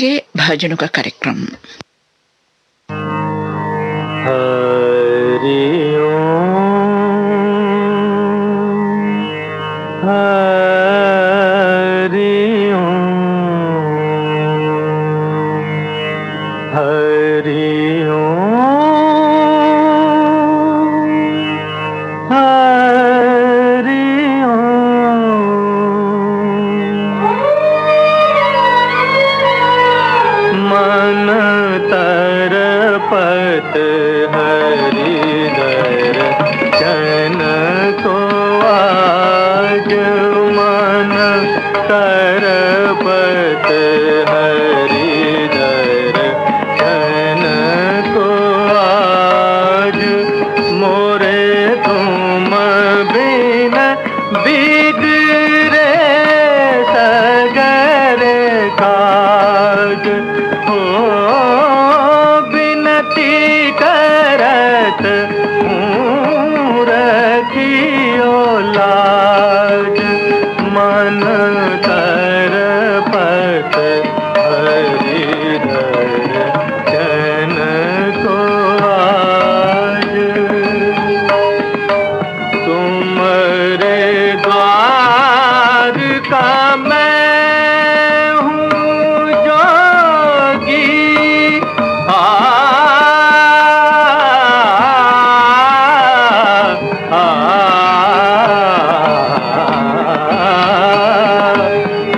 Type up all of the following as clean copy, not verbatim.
सुनेंगे भजनों का कार्यक्रम। हरि ओम हरि ओम हरि ओम हरि ओम मन तरपत हरि दर्शन को आज मन तरपत हरि दर्शन को आज मोरे तुम बिन बिगड़े सगरे काज हो बिनती करत रखियो लाज मन तरपत हरि दर्शन को आज तुम्हारे द्वार का मैं हूँ जोगी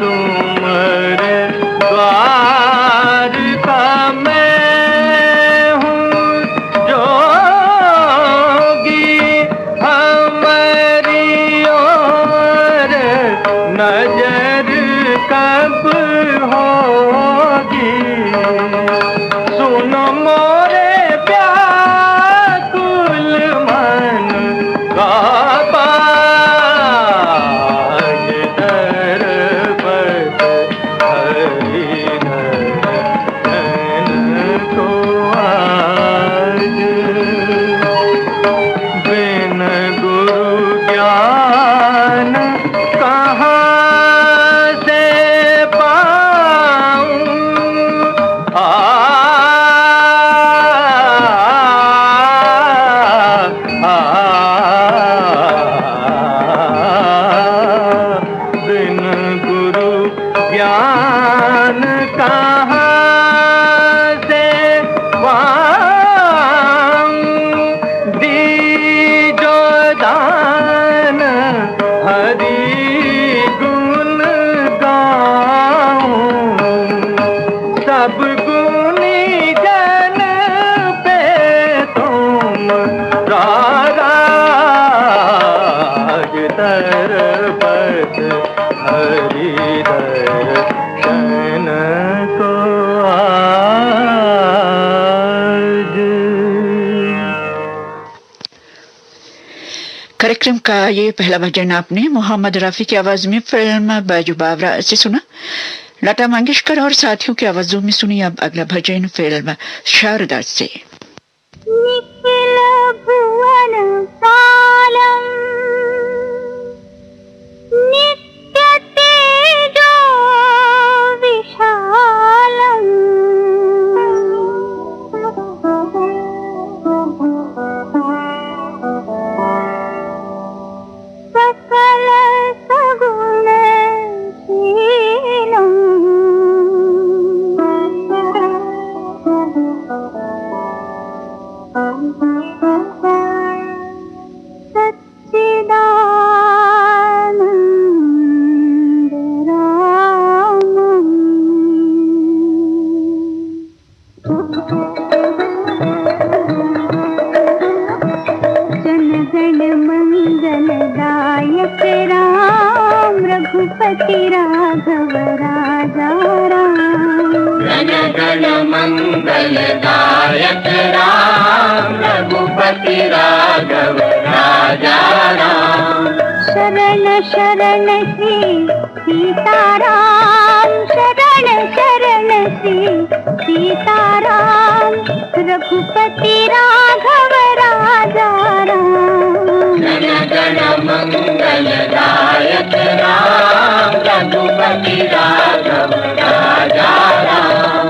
तुम्हारे द्वार का मैं हूँ जोगी हमारी ओर नजर कब होगी सुनो मोरे व्याकुल मन का बाज तरपत हरि दर्शन को आज बिन गुरु ज्ञान कहाँ से पाऊं बिन गुरु ज्ञान कहाँ से पाऊं दीजो दान हरि गुण गाऊं सब गुणी जन पे तुम राज तरपत हरि दर्शन को आज कार्यक्रम का ये पहला भजन आपने मोहम्मद रफी की आवाज में फिल्म बाजू बावरा से सुना। लता मंगेशकर और साथियों की आवाजों में सुनी अब अगला भजन फिल्म शारदा से। निखिल भुवन कालम नित्य तेजो विशालम सकल सगुण शीलम सच्चिदानंद रामम जनगण मंगलदायक राम रघुपति राघव राजा राम जनगण मंगलदायक राम रघुपति राघव राजा राम शरण शरण श्री सीताराम शरण शरण श्री सीताराम रघुपति राघव राजा राम जनगण मंगलदायक राम रघुपति राघव राजा राम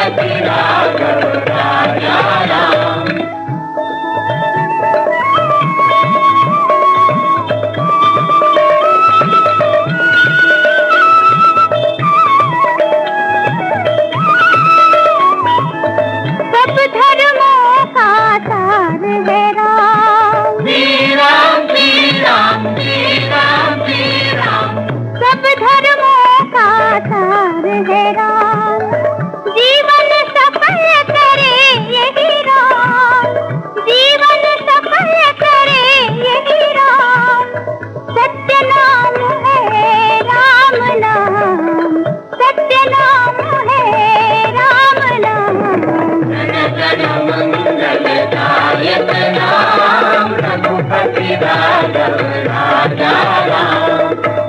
रघुपति राघव राजा राम। सब धर्मों का तार है राम। श्री राम श्री राम श्री राम श्री राम। सब धर्मों का तार है राम। जीवन सफल करे यही राम। जीवन सफल करे यही राम। सत्य नाम है राम नाम। सत्य नाम है राम नाम। जन जन मंगलदायक नाम रघुपति राघव राजा राम।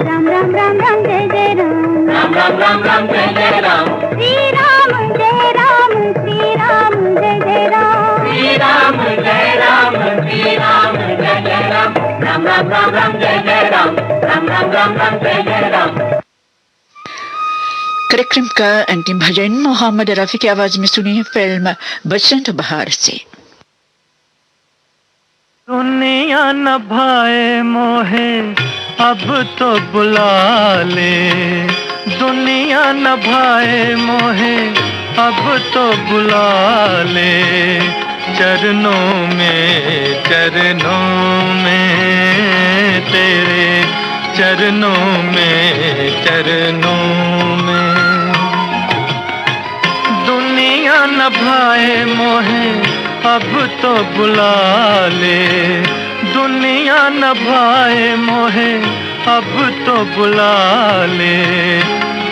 राम राम राम राम जय जय राम। राम राम राम राम जय जय राम। श्री राम जय राम। श्री राम जय जय राम। श्री राम जय राम श्री राम जय जय राम। राम राम राम राम जय जय राम। राम राम राम राम जय जय राम। कार्यक्रम का अंतिम भजन मोहम्मद रफी की आवाज में सुनिए फिल्म बसंत बहार से। दुनिया न भाए मोहे अब तो बुला ले। दुनिया न भाए मोहे अब तो बुला ले। चरणों में तेरे चरणों में दुनिया न भाए मोहे अब तो बुला ले। दुनिया न भाए मोहे अब तो बुला ले।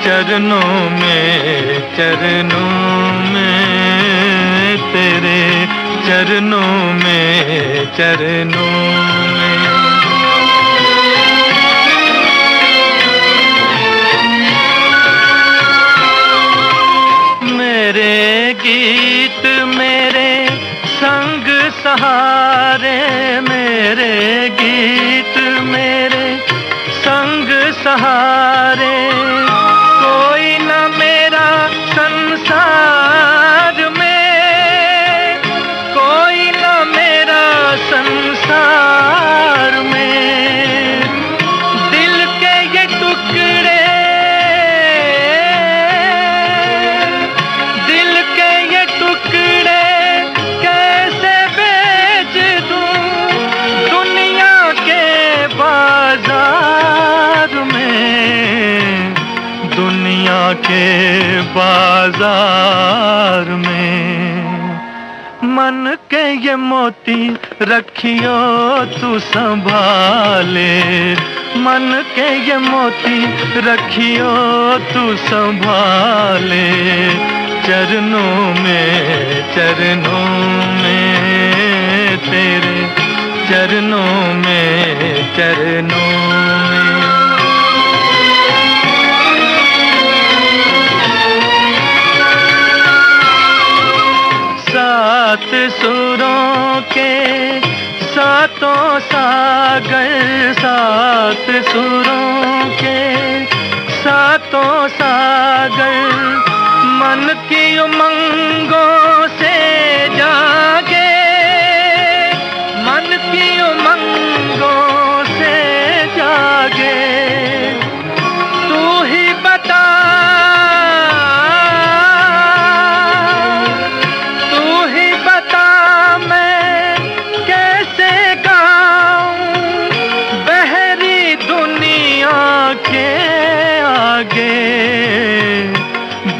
चरणों में तेरे चरणों में मेरे गीत मेरे संग सहारे। मेरे गीत मेरे संग सहारे। कोई न मेरा संसार में। कोई न मेरा संसार में। दिल के ये टुकड़े कैसे बेच दूं दुनिया के बाजार में। दुनिया के बाजार में मन के ये मोती रखियो तू संभाले। मन के ये मोती रखियो तू संभाले। चरणों में तेरे चरणों में सात सुरों के सातों सागर। सात सुरों के सातों सागर मन की उमंगों से जागे। मन की उमंगों से जागे। तू ही बता मैं कैसे गाऊं बहरी दुनिया के आगे।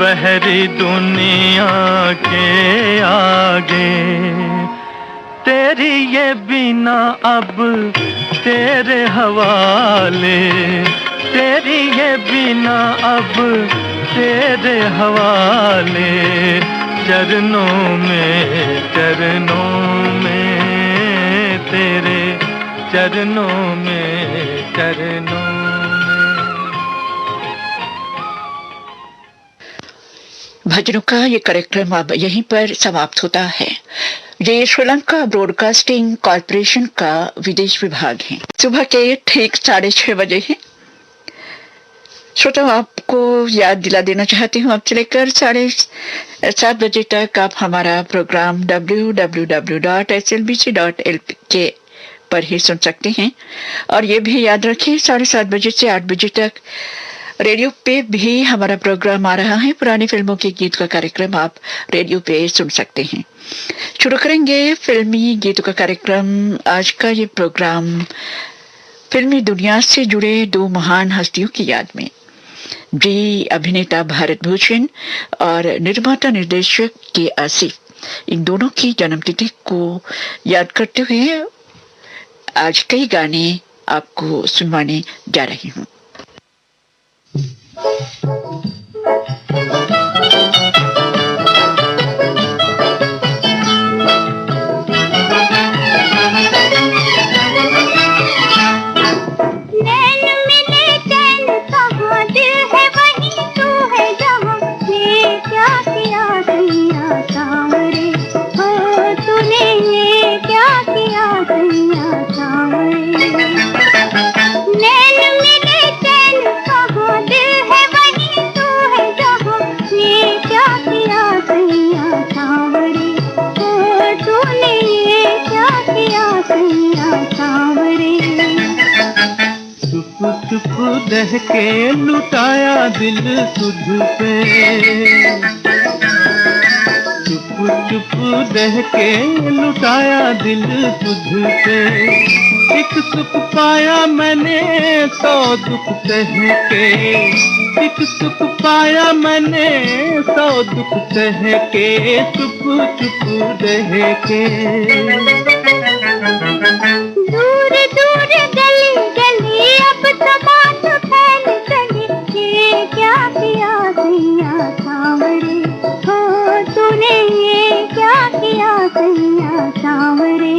बहरी दुनिया के आगे। तेरी ये बिना अब तेरे हवाले। तेरी ये बिना अब तेरे हवाले। चरणों में तेरे चरणों में भजनों का ये कार्यक्रम अब यहीं पर समाप्त होता है। ये श्रीलंका ब्रॉडकास्टिंग कॉरपोरेशन का विदेश विभाग है। सुबह के ठीक 6:30 बजे है। श्रोताओं, आपको याद दिला देना चाहती हूँ, अब से लेकर 7:30 तक आप हमारा प्रोग्राम www.slbc.lk पर ही सुन सकते हैं। और ये भी याद रखिए 7:30 से 8 बजे तक रेडियो पे भी हमारा प्रोग्राम आ रहा है। पुरानी फिल्मों के गीत का कार्यक्रम आप रेडियो पे सुन सकते हैं। शुरू करेंगे फिल्मी गीतों का कार्यक्रम। आज का ये प्रोग्राम फिल्मी दुनिया से जुड़े दो महान हस्तियों की याद में। जी अभिनेता भारत भूषण और निर्माता निर्देशक के आसिफ, इन दोनों की जन्मतिथि को याद करते हुए आज कई गाने आपको सुनवाने जा रही हूँ। चुप रह के लुटाया दिल तुझ पे, चुप रह के लुटाया दिल तुझ पे। एक सुख पाया मैंने 100 दुख सह के, एक सुख पाया मैंने 100 दुख सह के। चुप रह के दूर दूर गली गली अब तमाश फैल चली। ये क्या किया सैया सांवरे, हो तूने ये क्या किया सैया सांवरे।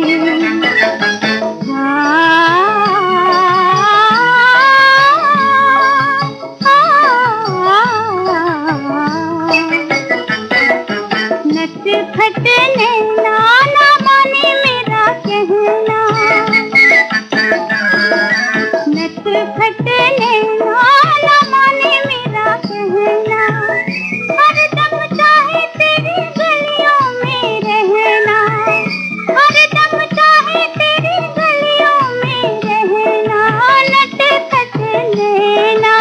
नच खटने नाना माने मेरा कहना, नच खटने नाना माने मेरा कहना। हरदम चाहे तेरी गलियों में रहना, हरदम चाहे तेरी गलियों में रहना। नच खटने ना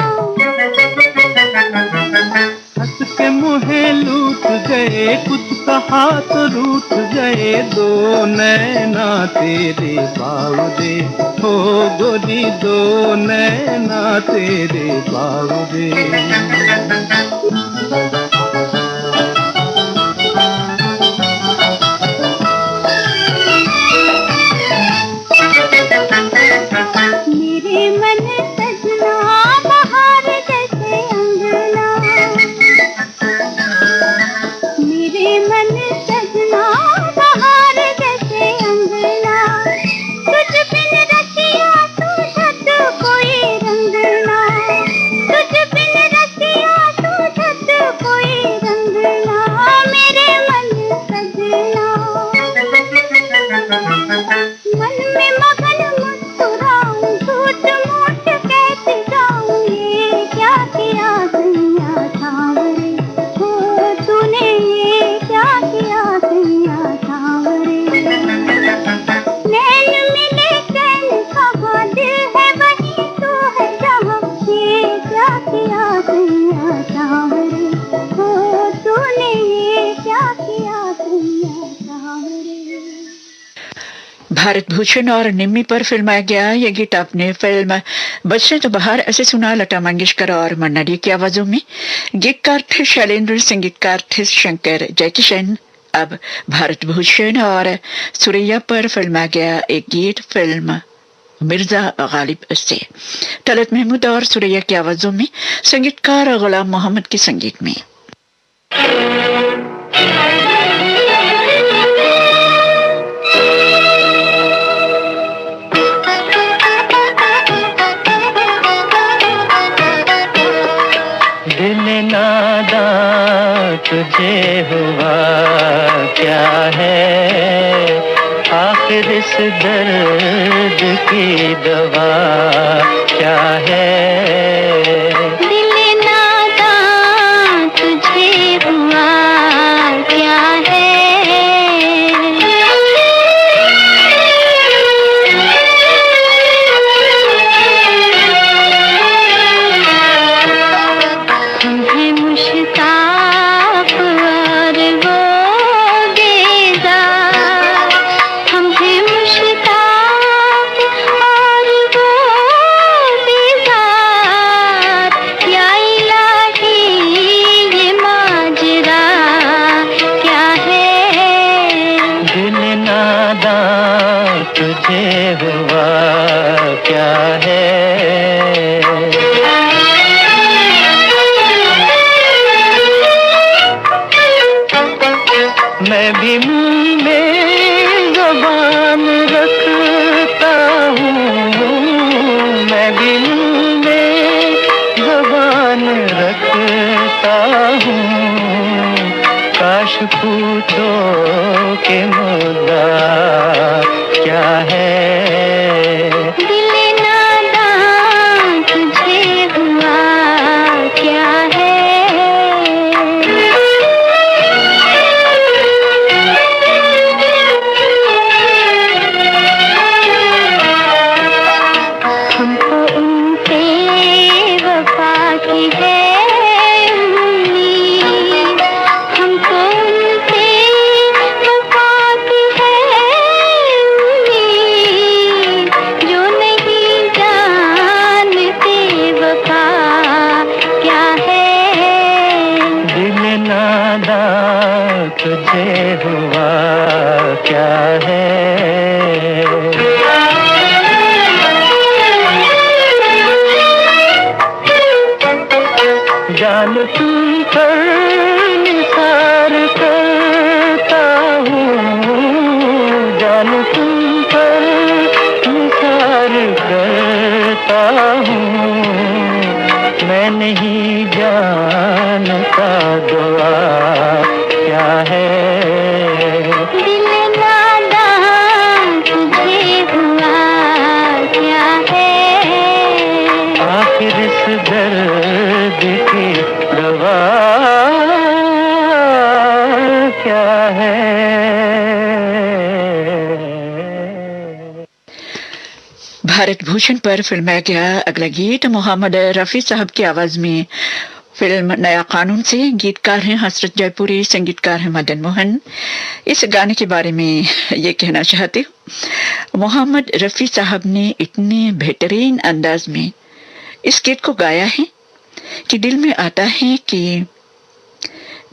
हंस के मुहे लूट गए, कुछ कहा तो रूठ गए। दो नैना तेरे बावरे, हो गोरी दो नैना तेरे बावरे। मेरे मन सजना बहार जैसे अंगना, मेरे मन सजना बहार जैसे अंगना। तुझ बिन रसिया तू छत कोई रंगना, तुझ बिन रसिया तू छत कोई रंगना। मेरे मन सजना मन में मगन मुस्कुराऊं, झूठ मूठ कहती जाऊं। ये क्या किया सैया सांवरे, हो तूने ये क्या किया सैया सांवरे। नैन मिले चैन कहाँ, दिल है वहीं तू है जहाँ। ये क्या किया सैया सांवरे, हो तूने ये क्या किया सैया सांवरे। भारत भूषण और निम्मी पर फिल्माया गया ये गीत आपने फिल्म बच्चे तो बाहर ऐसे सुना, लता मंगेशकर और मन्ना डे की आवाजों में। गीतकार थे शैलेंद्र, संगीतकार थे शंकर जयकिशन। अब भारत भूषण और सुरैया पर फिल्माया गया एक गीत फिल्म मिर्जा गालिब से। तलत महमूद और सुरैया की आवाजों में, संगीतकार गुलाम मोहम्मद के संगीत में। दिल नादा तुझे हुआ क्या है, आखिर इस दर्द की दवा क्या है। दिल मैं भी मुंह में ज़बान रखता हूँ, मैं भी मुंह में ज़बान रखता हूँ। काश पूछो के मुद्दा क्या है। दिल नादान तुझे हुआ क्या है। हमको उनसे वफा की है उम्मीद, हमको उनसे वफा की है उम्मीद, जो नहीं जानते वफा क्या है। दिल नादा तुझे हुआ क्या है। जान तुम पर निसार करता हूँ, जान तुम पर निसार करता हूँ। मैं नहीं जानता दुआ क्या है। दिल नादान तुझे हुआ क्या है। आखिर इस दर्द की दवा क्या है। भारत भूषण पर फिल्माया गया अगला गीत मोहम्मद रफी साहब की आवाज में फिल्म नया कानून से। गीतकार हैं हसरत जयपुरी, संगीतकार हैं मदन मोहन। इस गाने के बारे में ये कहना चाहती हूँ, मोहम्मद रफी साहब ने इतने बेहतरीन अंदाज में इस गीत को गाया है कि दिल में आता है कि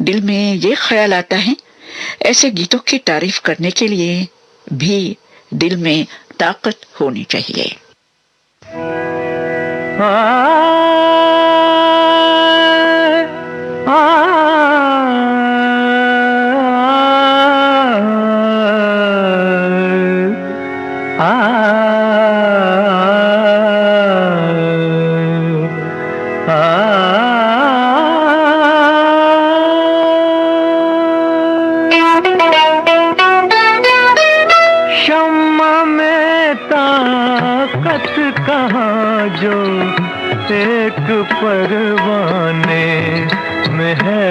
दिल में ये ख्याल आता है ऐसे गीतों की तारीफ करने के लिए भी दिल में ताकत होनी चाहिए। शम्मा में ताकत कहाँ जो एक परवाने में है,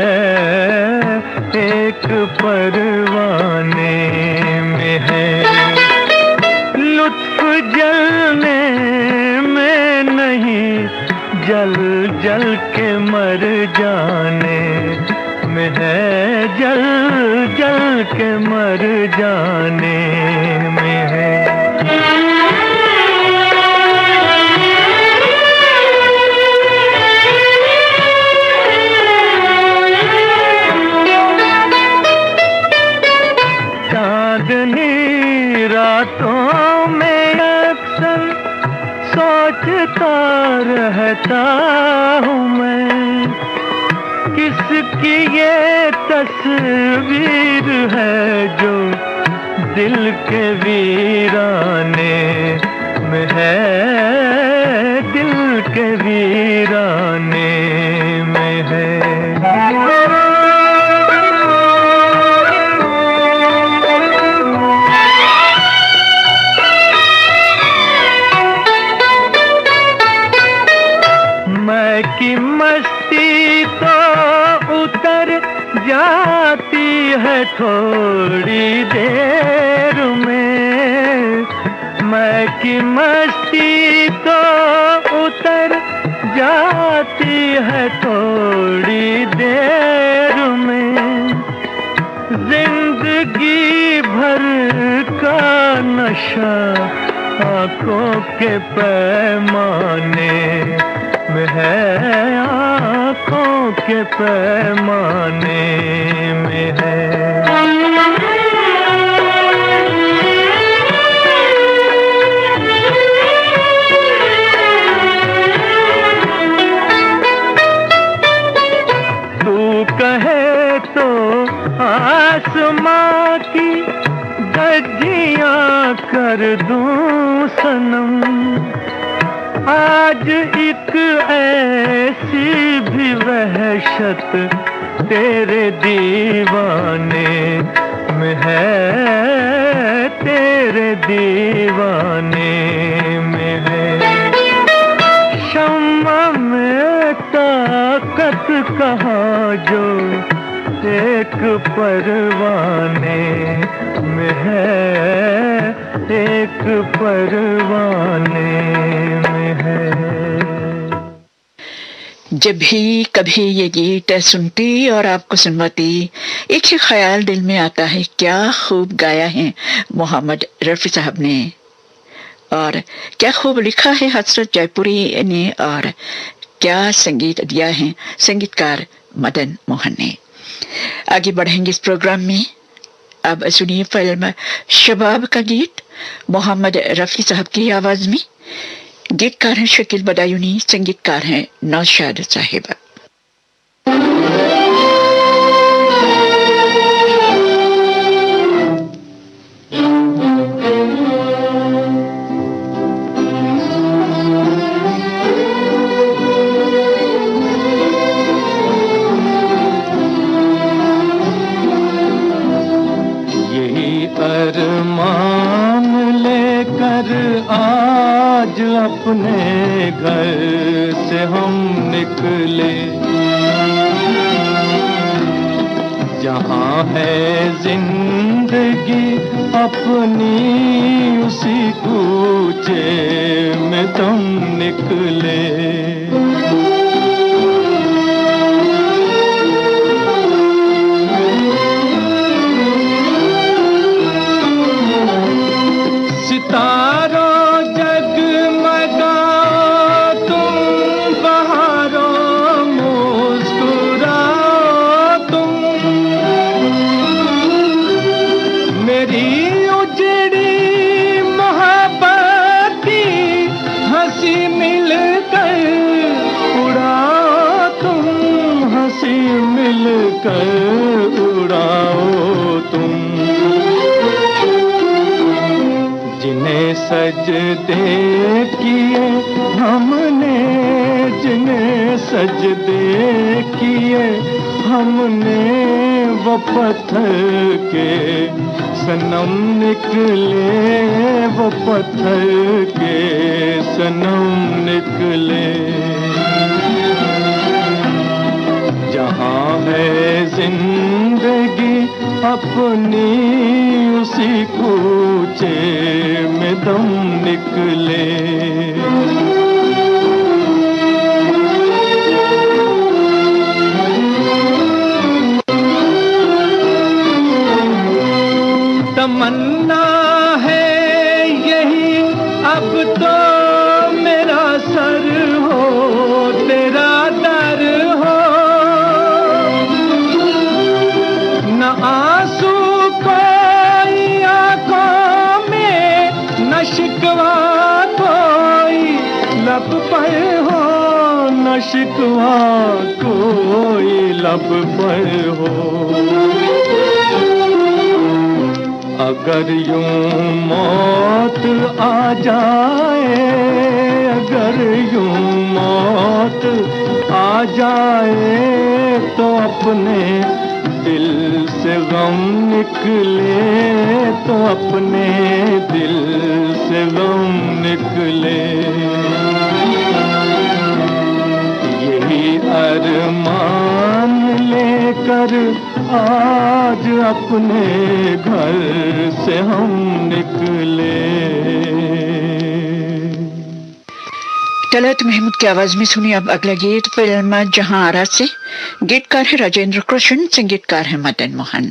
एक परवाने में है। लुत्फ जलने में नहीं, जल जल के मर जाने में है, जल जल के मर जाने में है। चांदनी रातों में अक्सर सोचता रहता हूँ मैं, किसकी ये तस्वीर है जो दिल के वीराने में है, दिल के वीराने में है। मैं की मस्ती तो उतर जाती है थोड़ी देर में, मैं की मस्ती तो उतर जाती है थोड़ी देर में। जिंदगी भर का नशा आँखों के पैमाने में है, आँखों के पैमाने में है। तू कहे तो आसमां की धज्जियां कर दूं सनम, आज एक ऐसी भी वहशत तेरे दीवाने में है, तेरे दीवाने में है। शम्मा में ताकत कहाँ जो एक परवाने में है, एक परवाने में है। जब भी कभी ये गीत सुनती और आपको सुनवाती, एक ही ख्याल दिल में आता है, क्या खूब गाया है मोहम्मद रफी साहब ने, और क्या खूब लिखा है हसरत जयपुरी ने, और क्या संगीत दिया है संगीतकार मदन मोहन ने। आगे बढ़ेंगे इस प्रोग्राम में। अब सुनिए फिल्म शबाब का गीत मोहम्मद रफी साहब की आवाज में। गीतकार हैं शकील बदायूनी, संगीतकार हैं नौशाद साहिबा। अपने घर से हम निकले, जहाँ है जिंदगी अपनी उसी कूचे में तुम निकले। सितारों उड़ाओ तुम, जिन्हें सजदे किए हमने, जिन्हें सजदे किए हमने, वो पत्थर के सनम निकले, वो पत्थर के सनम निकले। जहाँ है जिंदगी अपनी उसी कूचे में दम निकले। तमन्ना है यही अब तो मेरा सर हो, तेरा दर हो, न आंसू कोई आंखों में, न शिकवा कोई लब पर हो, न शिकवा कोई लब पर हो। अगर यूं मौत आ जाए, अगर यूं मौत आ जाए, तो अपने दिल से गम निकले, तो अपने दिल से गम निकले। यही अरमान लेकर आज अपने घर से हम निकले। तलत महमूद की आवाज में सुनिए अब अगला गीत फिल्म जहां आरा से। गीतकार है राजेंद्र कृष्ण, संगीतकार है मदन मोहन।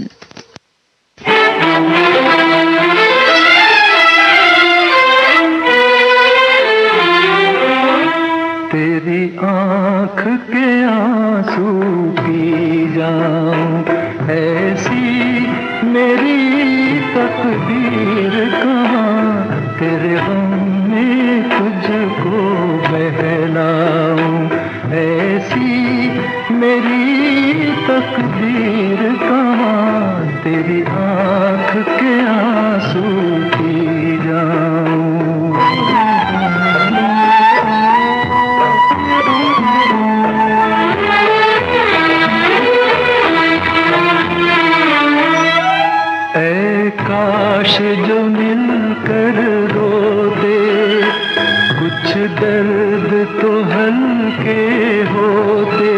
तेरी आँख के आंसू पी जाऊं, ऐसी मेरी तकदीर कहाँ, तेरे गम में तुझको बहलाऊं, ऐसी मेरी तकदीर कहाँ, तेरी आँख के आंसू पी जाऊं। ऐ काश जो मिलकर रो दे, कुछ दर्द तो हल्के होते,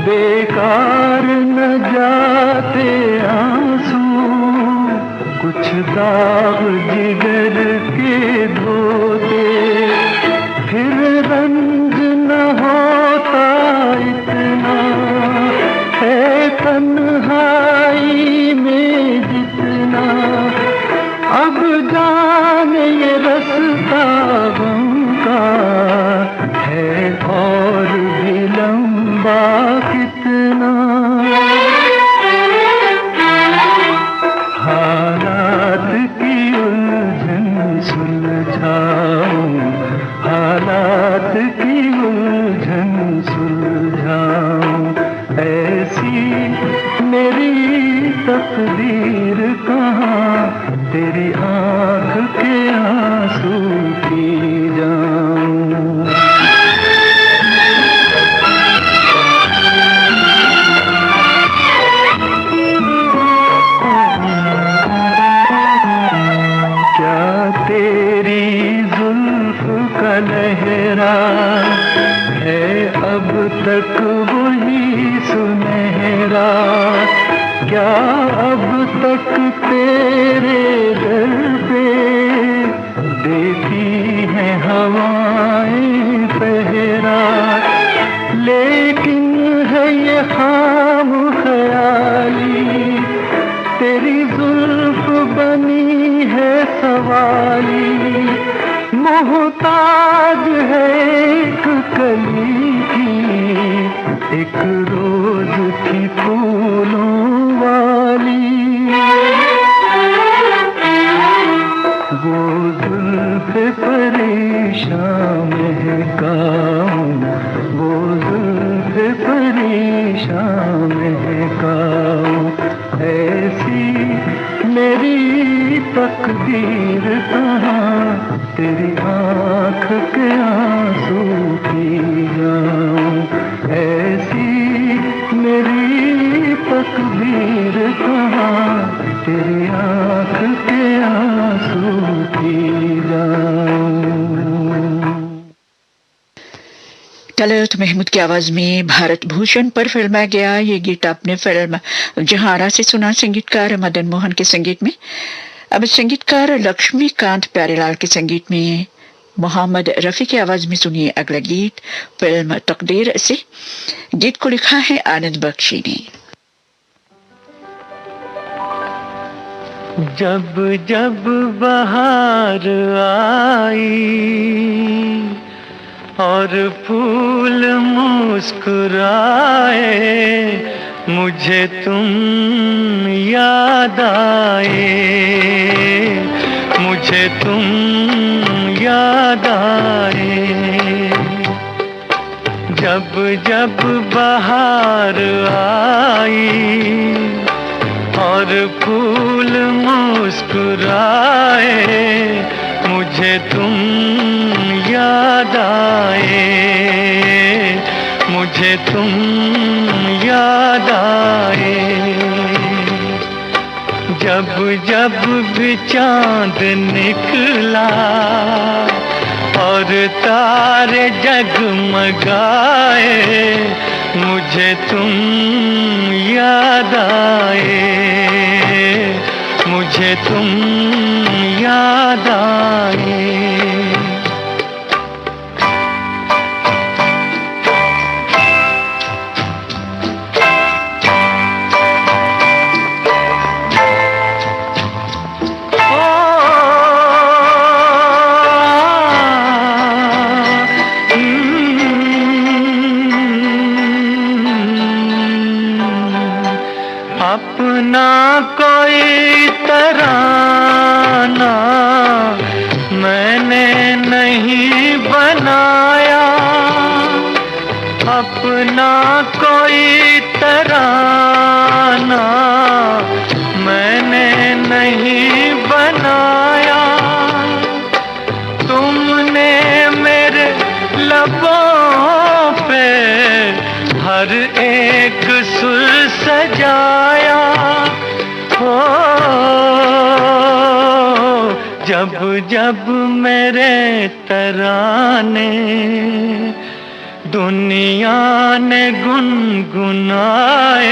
बेकार न जाते आंसू, कुछ दाग जिगर के धोते, फिर रंज न होता इतना, है तन्हाई में जितना, अब जाने ये रास्ता गम का है और भी लंबा कितना। हालात की उलझन सुलझाऊं, हालात की उलझन सुलझाऊं, ऐसी मेरी तकदीर कहाँ, तेरी आँख के आंसू पी जाऊं। क्या तेरी जुल्फ का लहरा है अब तक वही सुनहरा, क्या अब तक तेरे दर पे देती हैं हवाएं पहरा, लेकिन है ये खाम ख्याली, तेरी जुल्फ बनी है सवाली, मोहताज है एक कली की, एक रोज की फूलों वाली। वो जुल्फ परेशान महकाऊं, वो जुल्फ परेशान महकाऊं, ऐसी मेरी तकदीर कहाँ, तेरी आँख के आंसू पी जाऊं, ऐसी मेरी तकदीर कहाँ, तेरी आँख के आंसू पी जाऊं। तलत महमूद की आवाज में भारत भूषण पर फिल्माया गया ये गीत आपने फिल्म जहारा से सुना, संगीतकार मदन मोहन के संगीत में। अब संगीतकार लक्ष्मीकांत प्यारेलाल के संगीत में मोहम्मद रफी की आवाज में सुनिए अगला गीत फिल्म तकदीर से। गीत को लिखा है आनंद बख्शी ने। जब जब बहार आई और फूल मुस्कुराए, मुझे तुम याद आए, मुझे तुम याद आए। जब जब बहार आई और फूल मुस्कुराए, मुझे तुम याद आए, मुझे तुम याद आए। जब जब भी चांद निकला और तारे जगमगाए, मुझे तुम याद आए, मुझे तुम याद आए। अपना कोई तराना मैंने नहीं बनाया, अपना कोई तराना एक सुर सजाया हो। जब जब मेरे तराने दुनिया ने गुनगुनाए,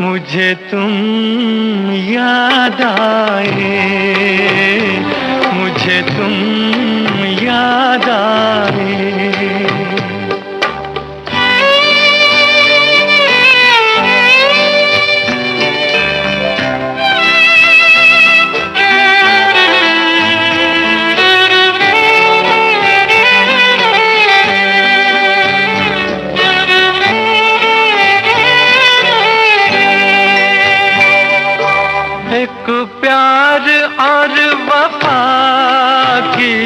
मुझे तुम याद आए, मुझे तुम याद आए। एक प्यार और वफा की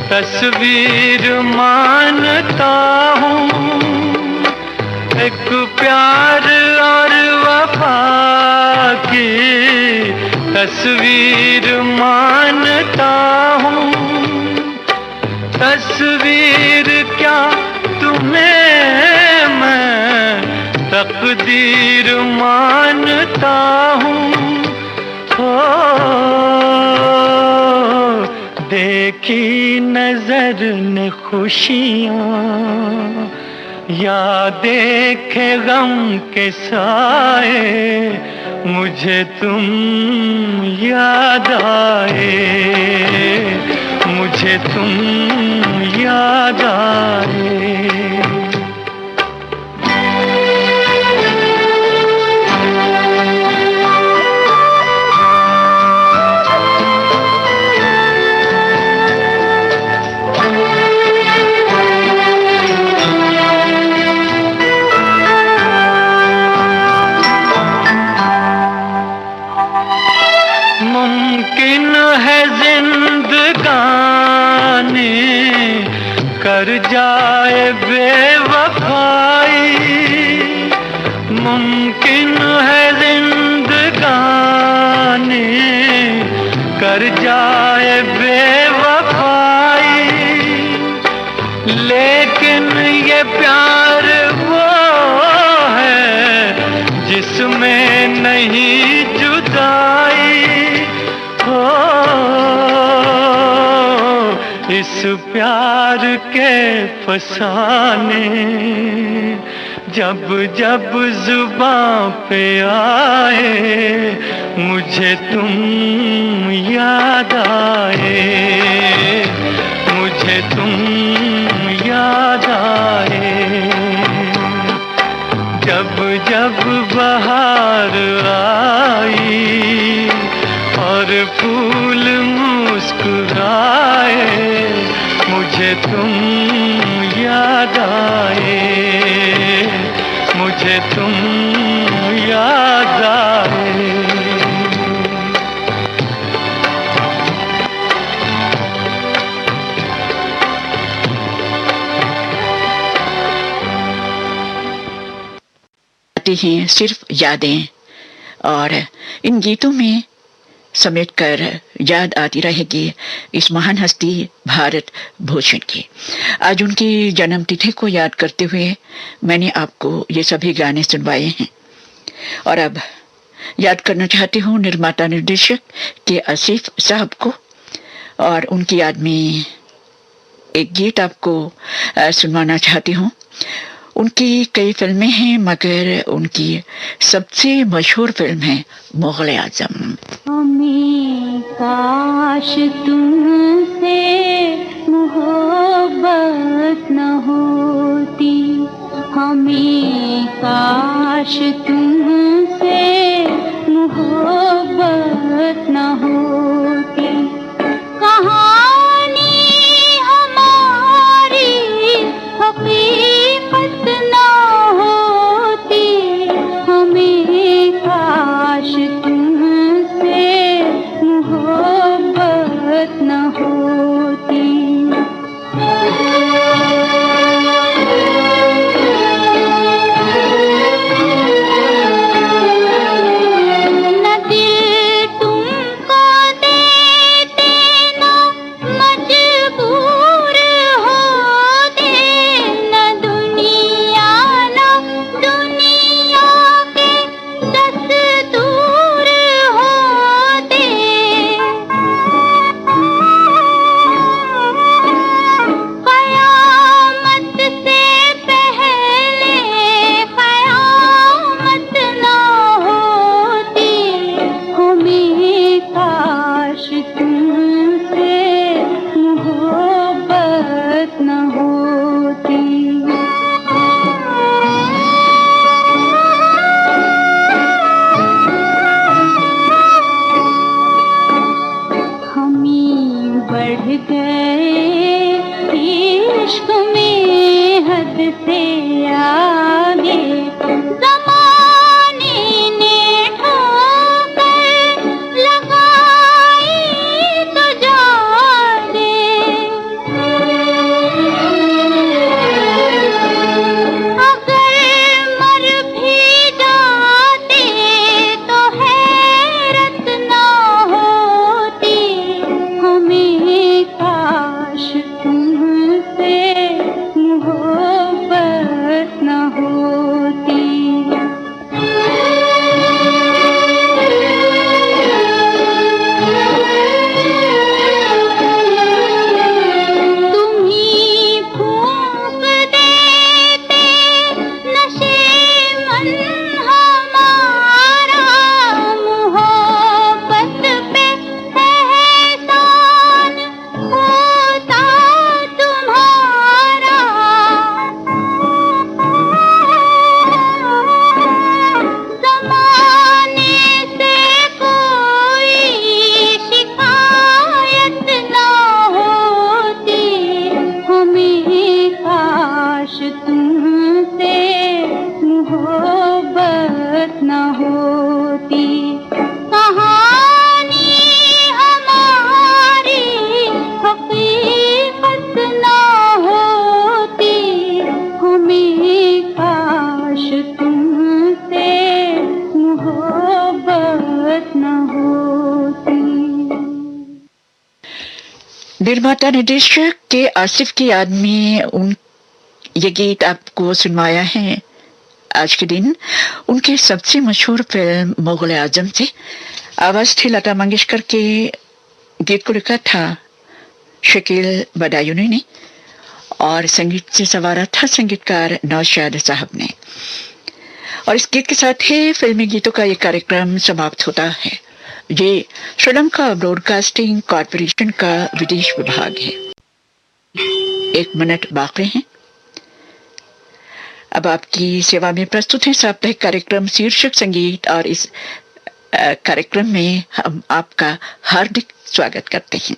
तस्वीर मानता हूँ, एक प्यार और वफा की तस्वीर मानता हूँ। तस्वीर क्या तुम्हें मैं तकदीर मानता हूँ। हो देखी नजर ने खुशियाँ, या देखे गम के साए, मुझे तुम याद आए, मुझे तुम याद आए। मुमकिन है जिंदगानी कर जाए बेवफाई, मुमकिन है जिंदगानी कर जाए बेवफाई, लेकिन ये प्यार वो है जिसमें नहीं जुदाई। इस प्यार के फसाने जब जब जुबां पे आए, मुझे तुम याद आए, मुझे तुम याद आए। जब जब बहार आई और फूल मुस्कुराए, मुझे तुम याद आए, मुझे तुम याद आए। आती हैं सिर्फ यादें, और इन गीतों में समेटकर याद आती रहेगी इस महान हस्ती भारत भूषण की। आज उनकी जन्मतिथि को याद करते हुए मैंने आपको ये सभी गाने सुनवाए हैं, और अब याद करना चाहती हूँ निर्माता निर्देशक के आसिफ साहब को, और उनकी याद में एक गीत आपको सुनवाना चाहती हूँ। उनकी कई फिल्में हैं, मगर उनकी सबसे मशहूर फिल्म है मुग़ल आज़म। हमें काश तुमसे मोहब्बत न होती, हमें काश तुमसे मोहब्बत न होती। कहानी हमारी हकीकत न होती, हमें काश तुमसे मोहब्बत न होती। न दिल तुम निर्माता निर्देशक के आसिफ की याद में ये गीत आपको सुनवाया है। आज के दिन उनके सबसे मशहूर फिल्म मुगल आजम से आवाज थी लता मंगेशकर के। गीत को लिखा था शकील बदायूनी ने और संगीत से संवारा था संगीतकार नौशाद साहब ने। और इस गीत के साथ ही फिल्मी गीतों का ये कार्यक्रम समाप्त होता है। ये श्रीलंका ब्रॉडकास्टिंग कॉर्पोरेशन का विदेश विभाग है। 1 मिनट बाकी है। अब आपकी सेवा में प्रस्तुत है साप्ताहिक कार्यक्रम शीर्षक संगीत और इस कार्यक्रम में हम आपका हार्दिक स्वागत करते हैं।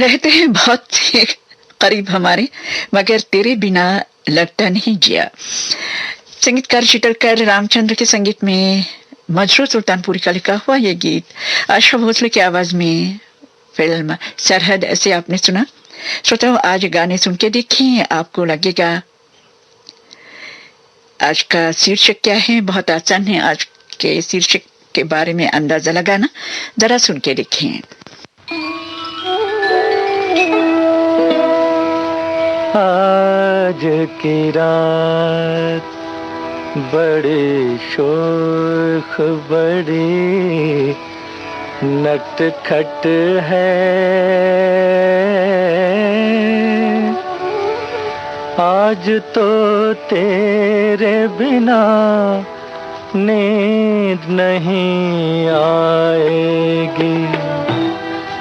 रहते हैं बहुत करीब हमारे, मगर तेरे बिना लगता नहीं जिया। संगीतकार चित्रकार रामचंद्र के संगीत में मजरू सुल्तानपुरी का लिखा हुआ ये गीत आशा भोसले की आवाज में फिल्म सरहद ऐसे आपने सुना। श्रोताओं, आज गाने सुन के देखिए, आपको लगेगा आज का शीर्षक क्या है। बहुत आसान है आज के शीर्षक के बारे में अंदाजा लगाना, जरा सुन के देखिए। आज की रात बड़ी शोख बड़ी नटखट है, आज तो तेरे बिना नींद नहीं आएगी,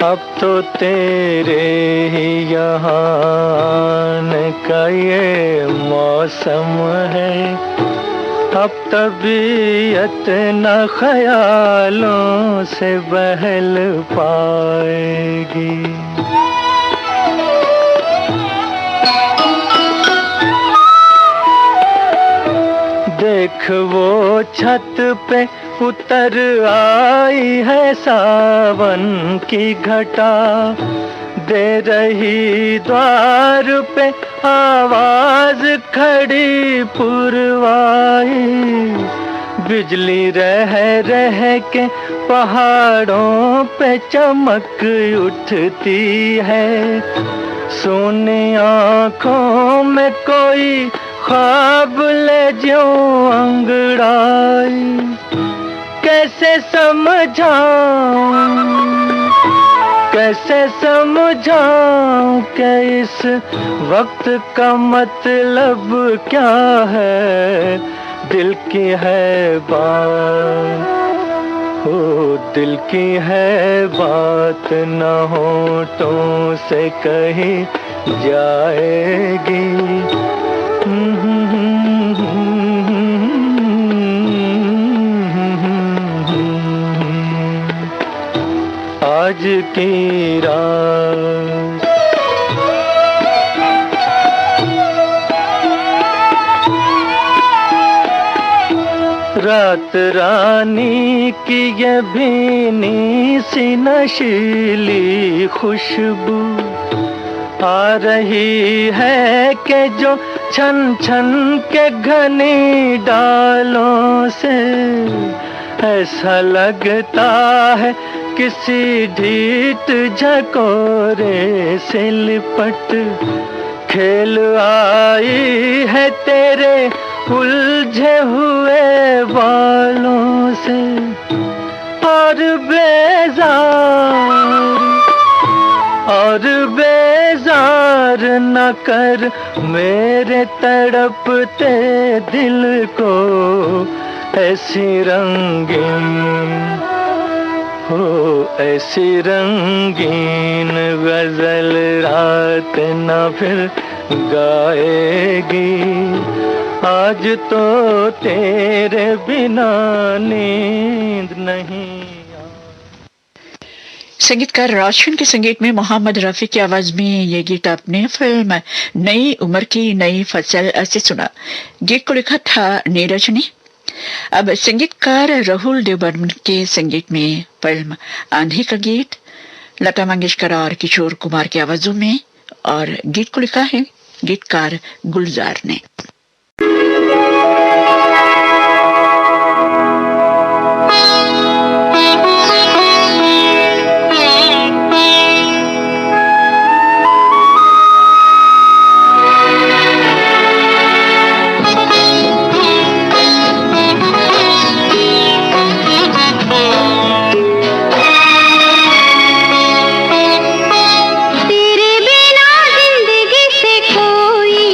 अब तो तेरे ही यहाँ आने का ये मौसम है, अब तबीयत न ख्यालों से बहल पाएगी। देख वो छत पे उतर आई है सावन की घटा, दे रही द्वार पे आवाज खड़ी पुरवाई, बिजली रह रह के पहाड़ों पे चमक उठती है, सोनी आँखों में कोई ख्वाब ले जो अंगड़ाई, कैसे समझाऊं कि इस वक्त का मतलब क्या है, दिल की है बात, हो दिल की है बात न होठों से कही जाएगी। आज की रात रात रानी की ये भीनी सी नशीली खुशबू आ रही है कि जो छन छन के घनी डालों से, ऐसा लगता है किसी ढीठ झकोरे से लिपट खेल आई है तेरे उलझे हुए बालों से, और बेजार न कर मेरे तड़पते दिल को, ऐसी रंगीन गजल रात न फिर गाएगी, आज तो तेरे बिना नींद नहीं। संगीतकार राशन के संगीत में मोहम्मद रफी की आवाज में ये गीत आपने फिल्म नई उम्र की नई फसल से सुना। गीत को लिखा था नीरज ने। अब संगीतकार राहुल देव बर्मन के संगीत में फिल्म आंधी का गीत लता मंगेशकर और किशोर कुमार की आवाजों में, और गीत को लिखा है गीतकार गुलजार ने। तेरे बिना जिंदगी से कोई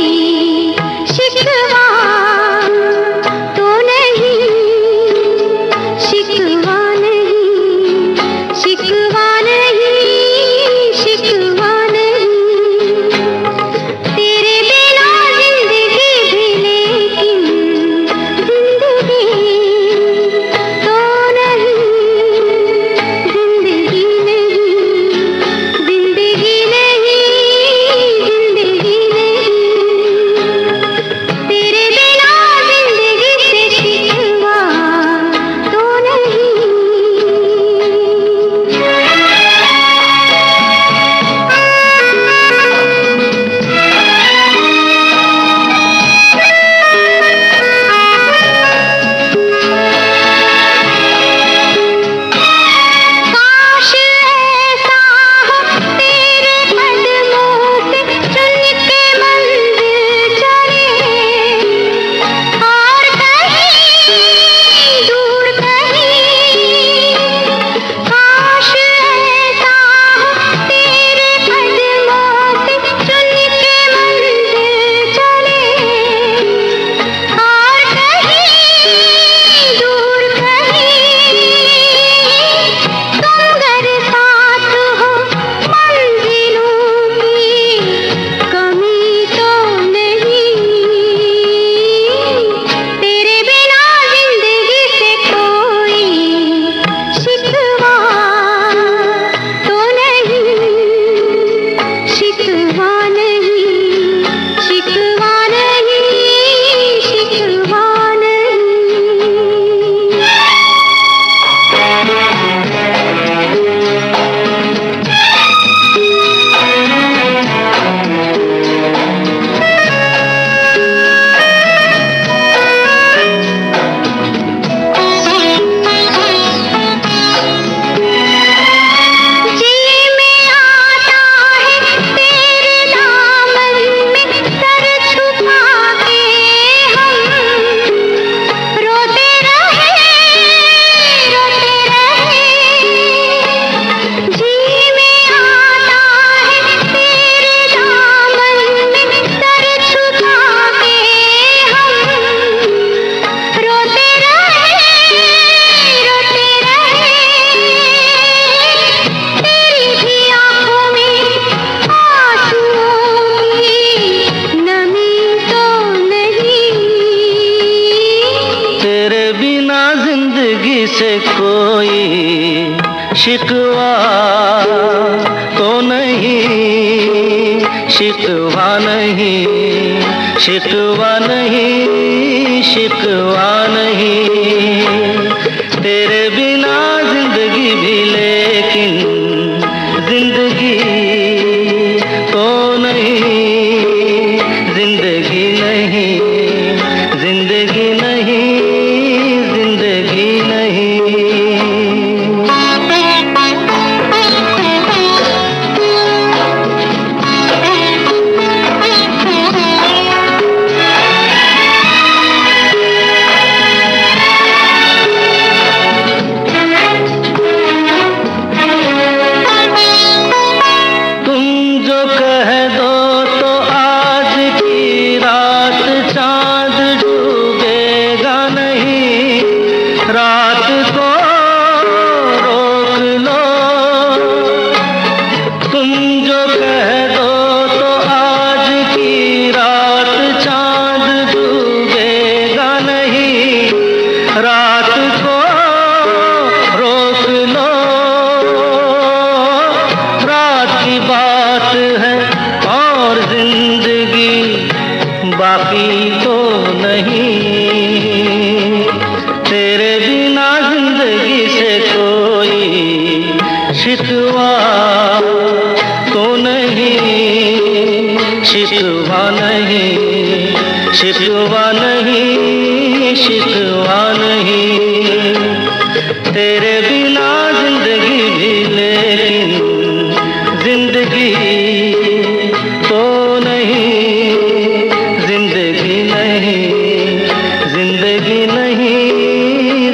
जिंदगी से कोई शिकवा तो नहीं, शिकवा नहीं, शिकवा नहीं, शिकवा नहीं। तेरे बिना जिंदगी भी लेकिन जिंदगी तो नहीं, जिंदगी नहीं, जिंदगी नहीं, जिंदगी नहीं। शिकवा नहीं, शिकवा नहीं, शिकवा नहीं। तेरे बिना जिंदगी भी लेकिन जिंदगी तो नहीं, जिंदगी नहीं, जिंदगी नहीं,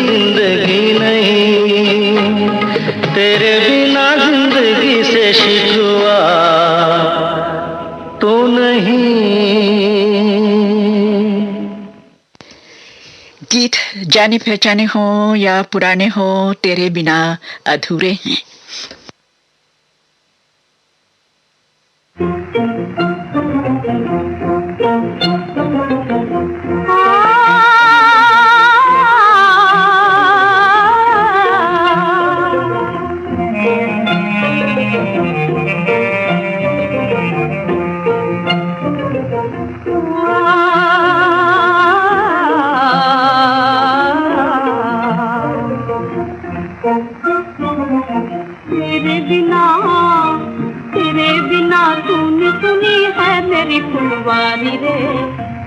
जिंदगी नहीं। तेरे बिना जिंदगी से शिकवा तो नहीं। गीत जाने पहचाने हो या पुराने हो, तेरे बिना अधूरे हैं। फुलवारी रे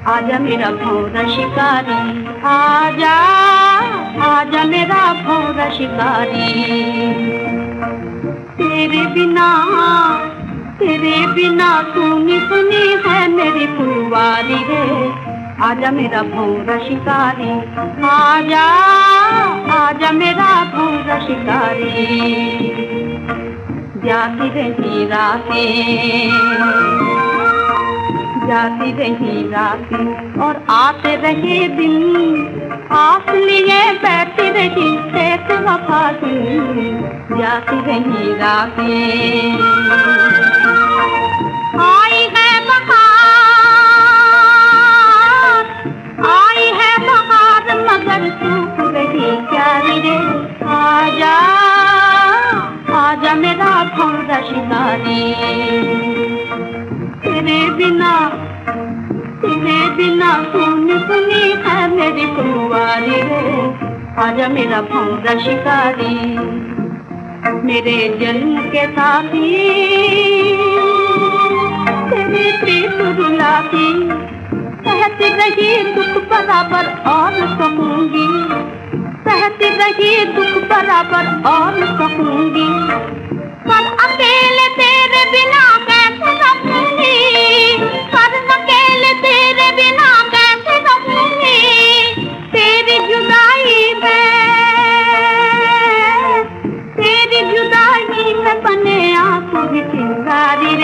आजा मेरा भौरा शिकारी, आजा आजा मेरा भौरा शिकारी। तेरे बिना सुनी सुनी है मेरी फुलवारी रे, आजा मेरा भौरा शिकारी, आजा आजा मेरा भौरा शिकारी। जाती रही रातें और आते रहे दिन, आस लिए बैठी रही एक वफा दिन। जाती रही रातें, आई है बहार मगर सूख रही प्यारी रे, आजा आजा मेरा भौरा शिकारी। तेरे बिना सुनी सुनी है मेरी फुलवारी रे, आजा मेरा भौरा शिकारी। मेरे जन्म के साथी तेरी प्रीत रुलाती, सहती रही दुख बराबर और सहूंगी, सहती रही दुख बराबर और सहूंगी। पर अकेले तेरे बिना कैसे रहूंगी, पर अकेले तेरे बिना कैसे रहूंगी। तेरी जुदाई में बने आंसू भी चिंगारी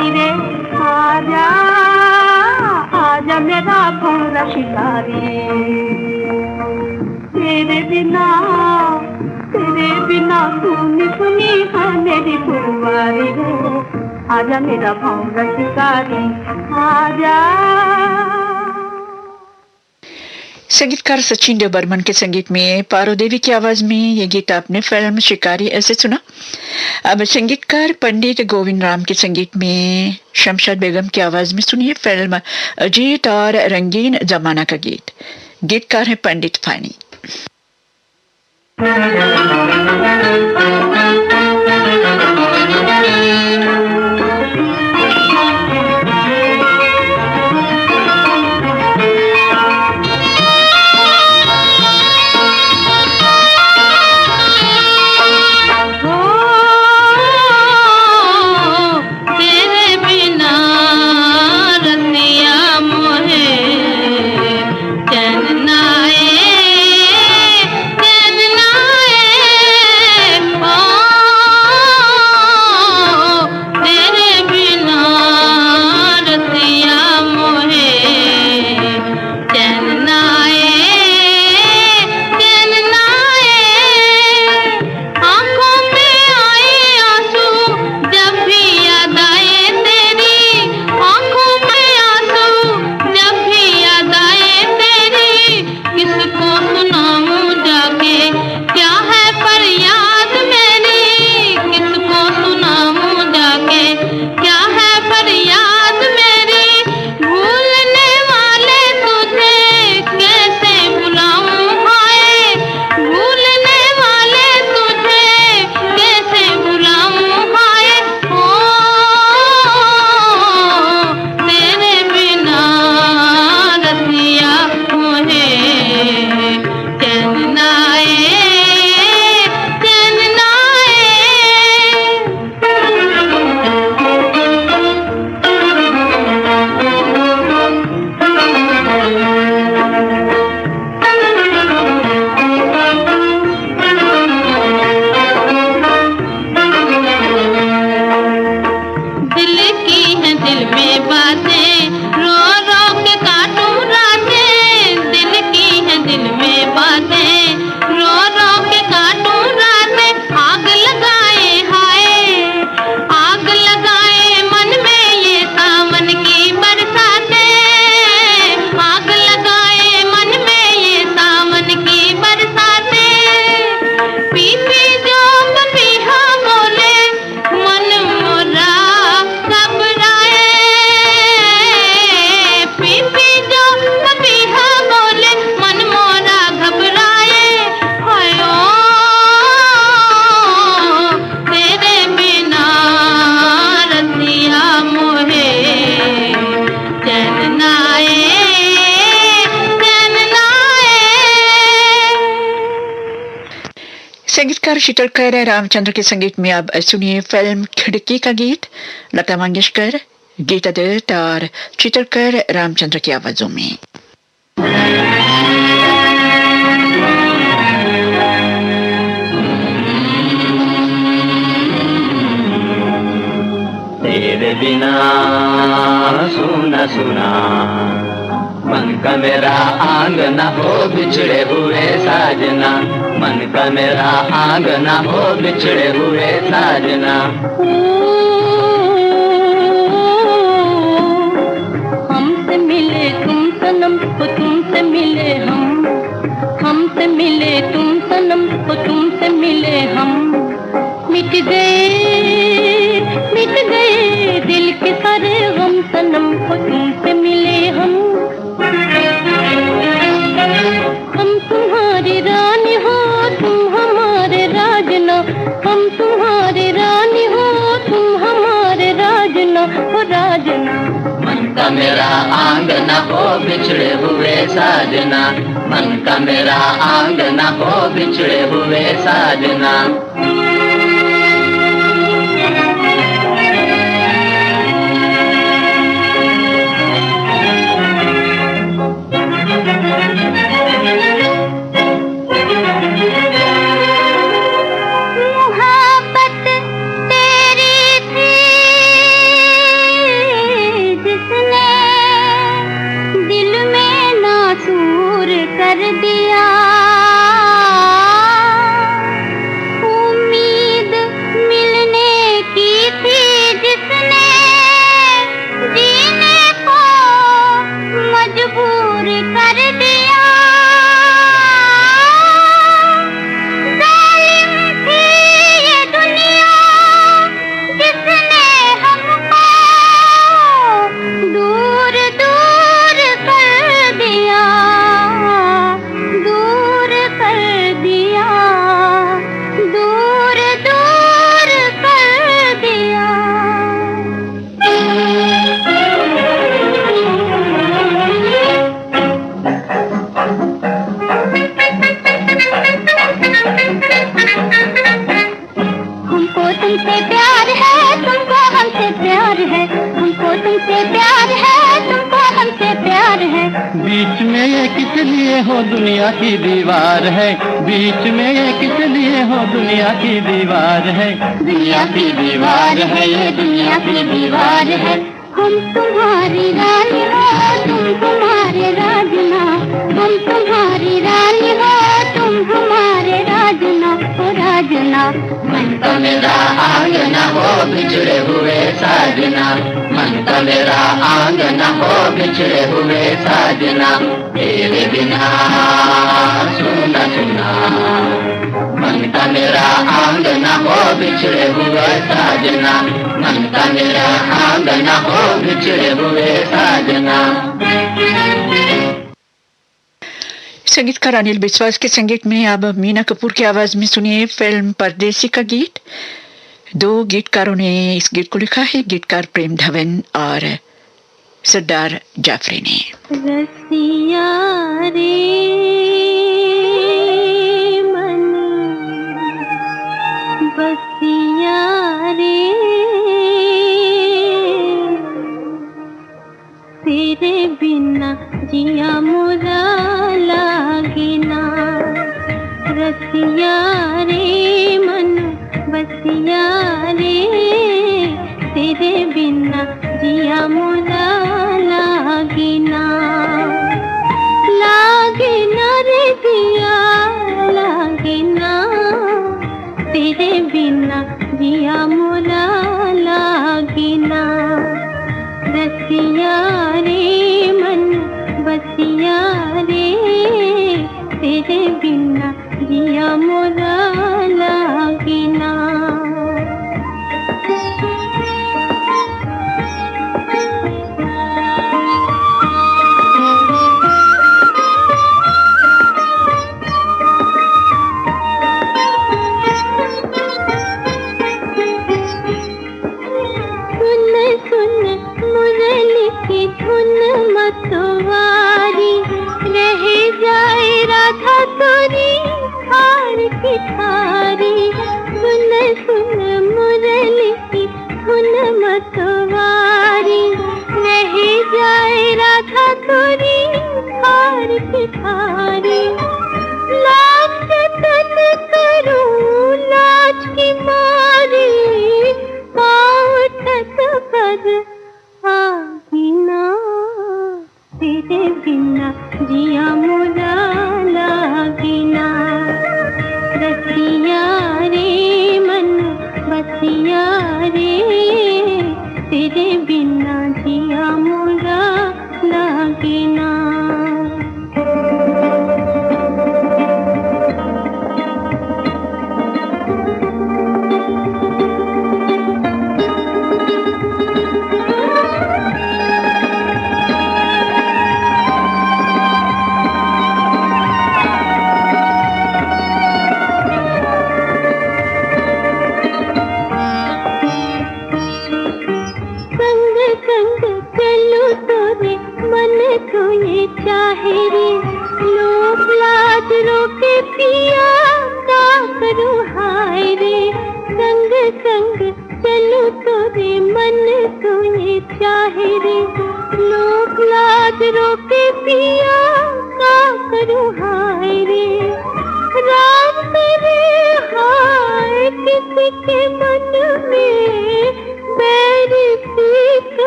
रे, आजा आजा मेरा भौरा शिकारी। तेरे बिना सुनी सुनी है मेरी फुलवारी रे, आजा मेरा भौरा शिकारी, आजा। संगीतकार सचिन देव बर्मन के संगीत में पारो देवी की आवाज में ये गीत आपने फिल्म शिकारी ऐसे सुना। अब संगीतकार पंडित गोविंद राम के संगीत में शमशाद बेगम की आवाज में सुनिए फिल्म अजीत और रंगीन जमाना का गीत। गीतकार है पंडित फानी। संगीतकार शीतलकर रामचंद्र के संगीत में अब सुनिए फिल्म खिड़की का गीत। लता मंगेशकर, गीता दत्त और शीतलकर रामचंद्र की आवाजों में। तेरे बिना सुना सुना मन का मेरा आंगना हो बिछड़े हुए साजना, मन का मेरा आंगना हो बिछड़े हुए साजना। हमसे मिले तुम सनम तो तुमसे मिले हम, हमसे मिले तुम सनम तो तुमसे मिले हम। मिट गए दिल के सारे गम सनम को तुमसे मिले हम। हम तुम्हारी रानी हो तुम हमारे राजना, हम तुम्हारे रानी हो तुम हमारे राजना हो राजना। मन का मेरा आंगना हो बिछड़े हुए साजना, मन का मेरा आंगना हो बिछड़े हुए साजना। कर दिया उम्मीद लिए हो दुनिया की दीवार है, बीच में ये किस लिए हो दुनिया की दीवार है, दुनिया की दीवार है, ये दुनिया की दीवार है। हम तुम्हारी रानी हो, तुम हमारे राजना, हम तुम्हारी रानी हो, तुम हमारे राजना, ओ राजना। मन का मेरा आंगना हो बिछड़े हुए साजना, मन का मेरा आंगना हो बिछड़े हुए साजना, तेरे बिना सुना सुना। मन का मेरा आंगना हो बिछड़े हुए साजना, मन का मेरा आंगना हो बिछड़े हुए साजना। संगीतकार अनिल विश्वास के संगीत में अब मीना कपूर की आवाज में सुनिए फिल्म परदेसी का गीत। दो गीतकारों ने इस गीत को लिखा है, गीतकार प्रेम धवन और सरदार जाफरी ने। रसिया रे मन बसिया रे, तेरे बिना जिया मोरा लागे ना। रसिया रे मन बसिया रे, तेरे बिना जिया मोरा लागे ना। लागे ना रे जिया लागे ना, तेरे बिना जिया मोरा लागे ना। रसिया रे मन बसिया रे, तेरे बिना जिया मोरा लागे ना। मतवारी रह जाए राधा तोरी हार की थारी। सुन सुन मुरली की धुन मतवारी, रह जाए राधा तोरी हार की थारी। लाज तन करूं लाज की मारी, पाँव उठत पर आगी ना। तेरे बिना जिया मोरा लागे ना। रसिया रे मन बसिया रे, तेरे बिना जिया मोरा लागे ना। चाहे रे लोग लाज रोके पिया, का करूं हाय रे। संग संग चलूं तोरे मन तुझे चाहे रे, लोग लाज रोके पिया, का करूं हाय रे। राम करे हाय किसी के मन में, बैर पीक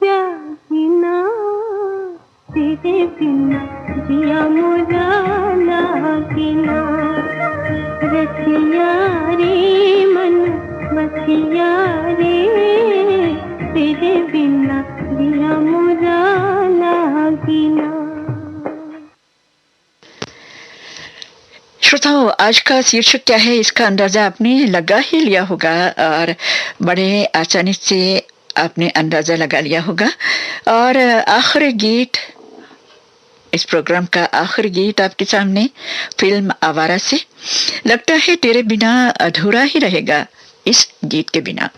जागी ना। तेरे बिना जिया मोरा लागे ना। रसिया रे मन बसिया रे, तेरे बिना जिया मोरा लागे ना। श्रोताओं, आज का शीर्षक क्या है इसका अंदाजा आपने लगा ही लिया होगा और बड़े आसानी से आपने अंदाजा लगा लिया होगा। और आखिरी गीत, इस प्रोग्राम का आखिरी गीत आपके सामने फिल्म आवारा से। लगता है तेरे बिना अधूरा ही रहेगा इस गीत के बिना।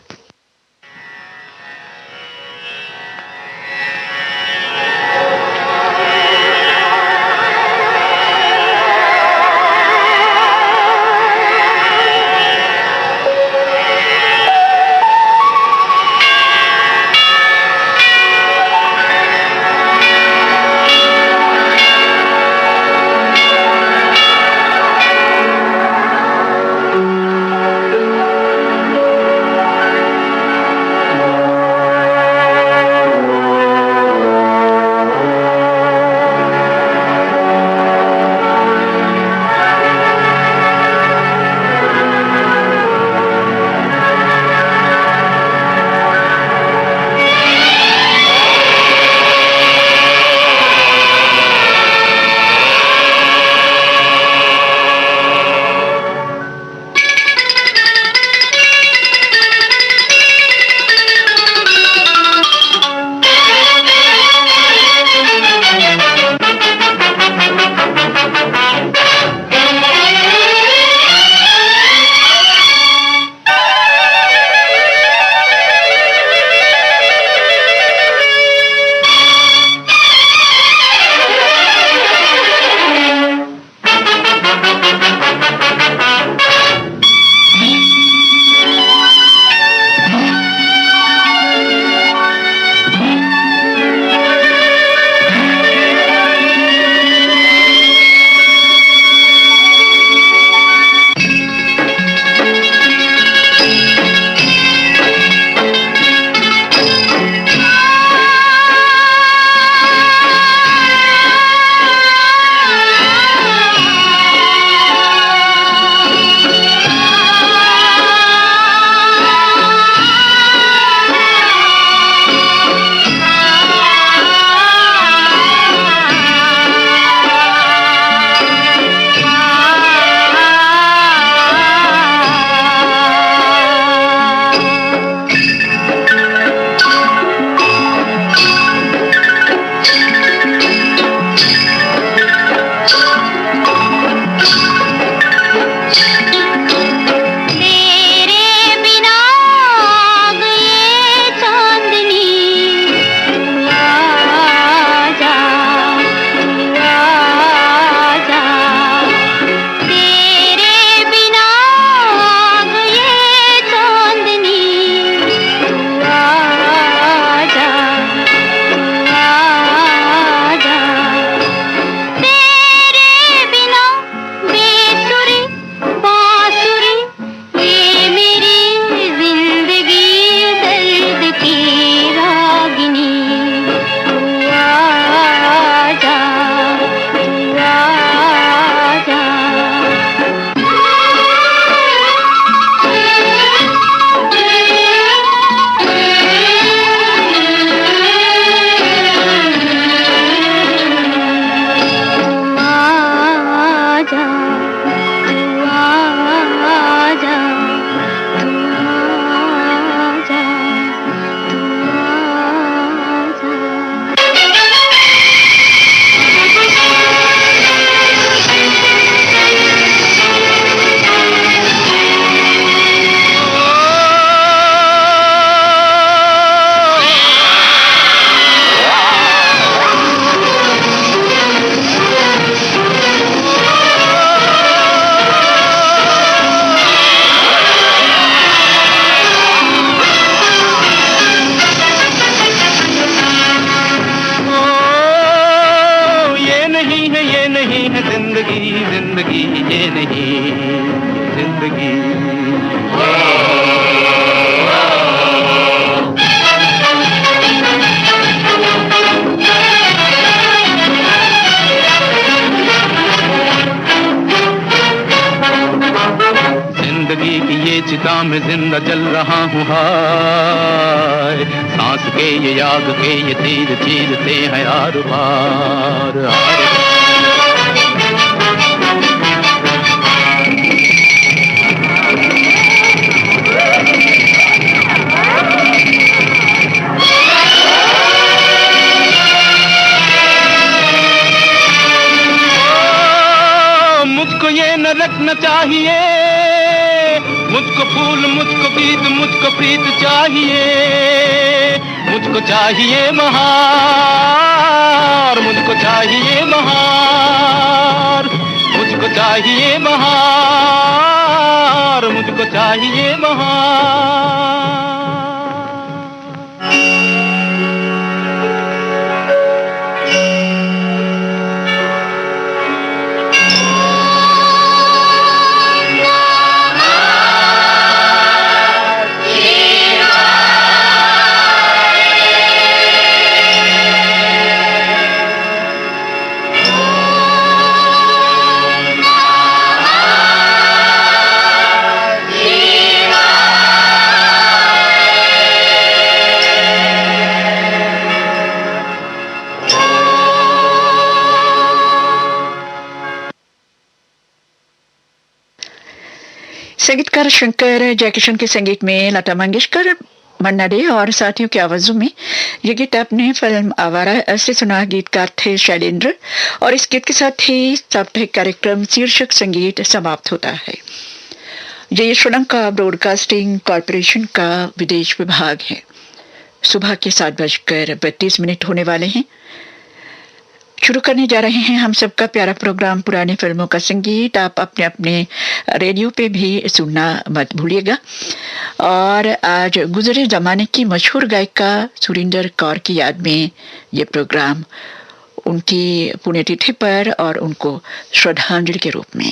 जिंदगी जिंदगी ये नहीं जिंदगी। जिंदगी की ये चिता में जिंदा जल रहा हूँ हाय, सांस के ये आग के ये तीर चीरते हैं हर बार हर बार। मुझको ये न रखना चाहिए, मुझको फूल मुझको गीत मुझको प्रीत चाहिए, मुझको चाहिए बहार, मुझको चाहिए बहार, मुझको चाहिए बहार, मुझको चाहिए बहार। संगीतकार शंकर जयकिशन के संगीत में लता मंगेशकर, मन्ना डे और साथियों की आवाजों में ये गीत आपने फिल्म आवारा से सुना। गीतकार थे शैलेंद्र और इस गीत के साथ ही साप्ताहिक कार्यक्रम शीर्षक संगीत समाप्त होता है। ये श्रीलंका ब्रॉडकास्टिंग कॉरपोरेशन का विदेश विभाग है। सुबह के 7:32 होने वाले हैं। शुरू करने जा रहे हैं हम सबका प्यारा प्रोग्राम पुरानी फिल्मों का संगीत। आप अपने अपने रेडियो पे भी सुनना मत भूलिएगा। और आज गुजरे जमाने की मशहूर गायिका सुरिंदर कौर की याद में ये प्रोग्राम उनकी पुण्यतिथि पर और उनको श्रद्धांजलि के रूप में।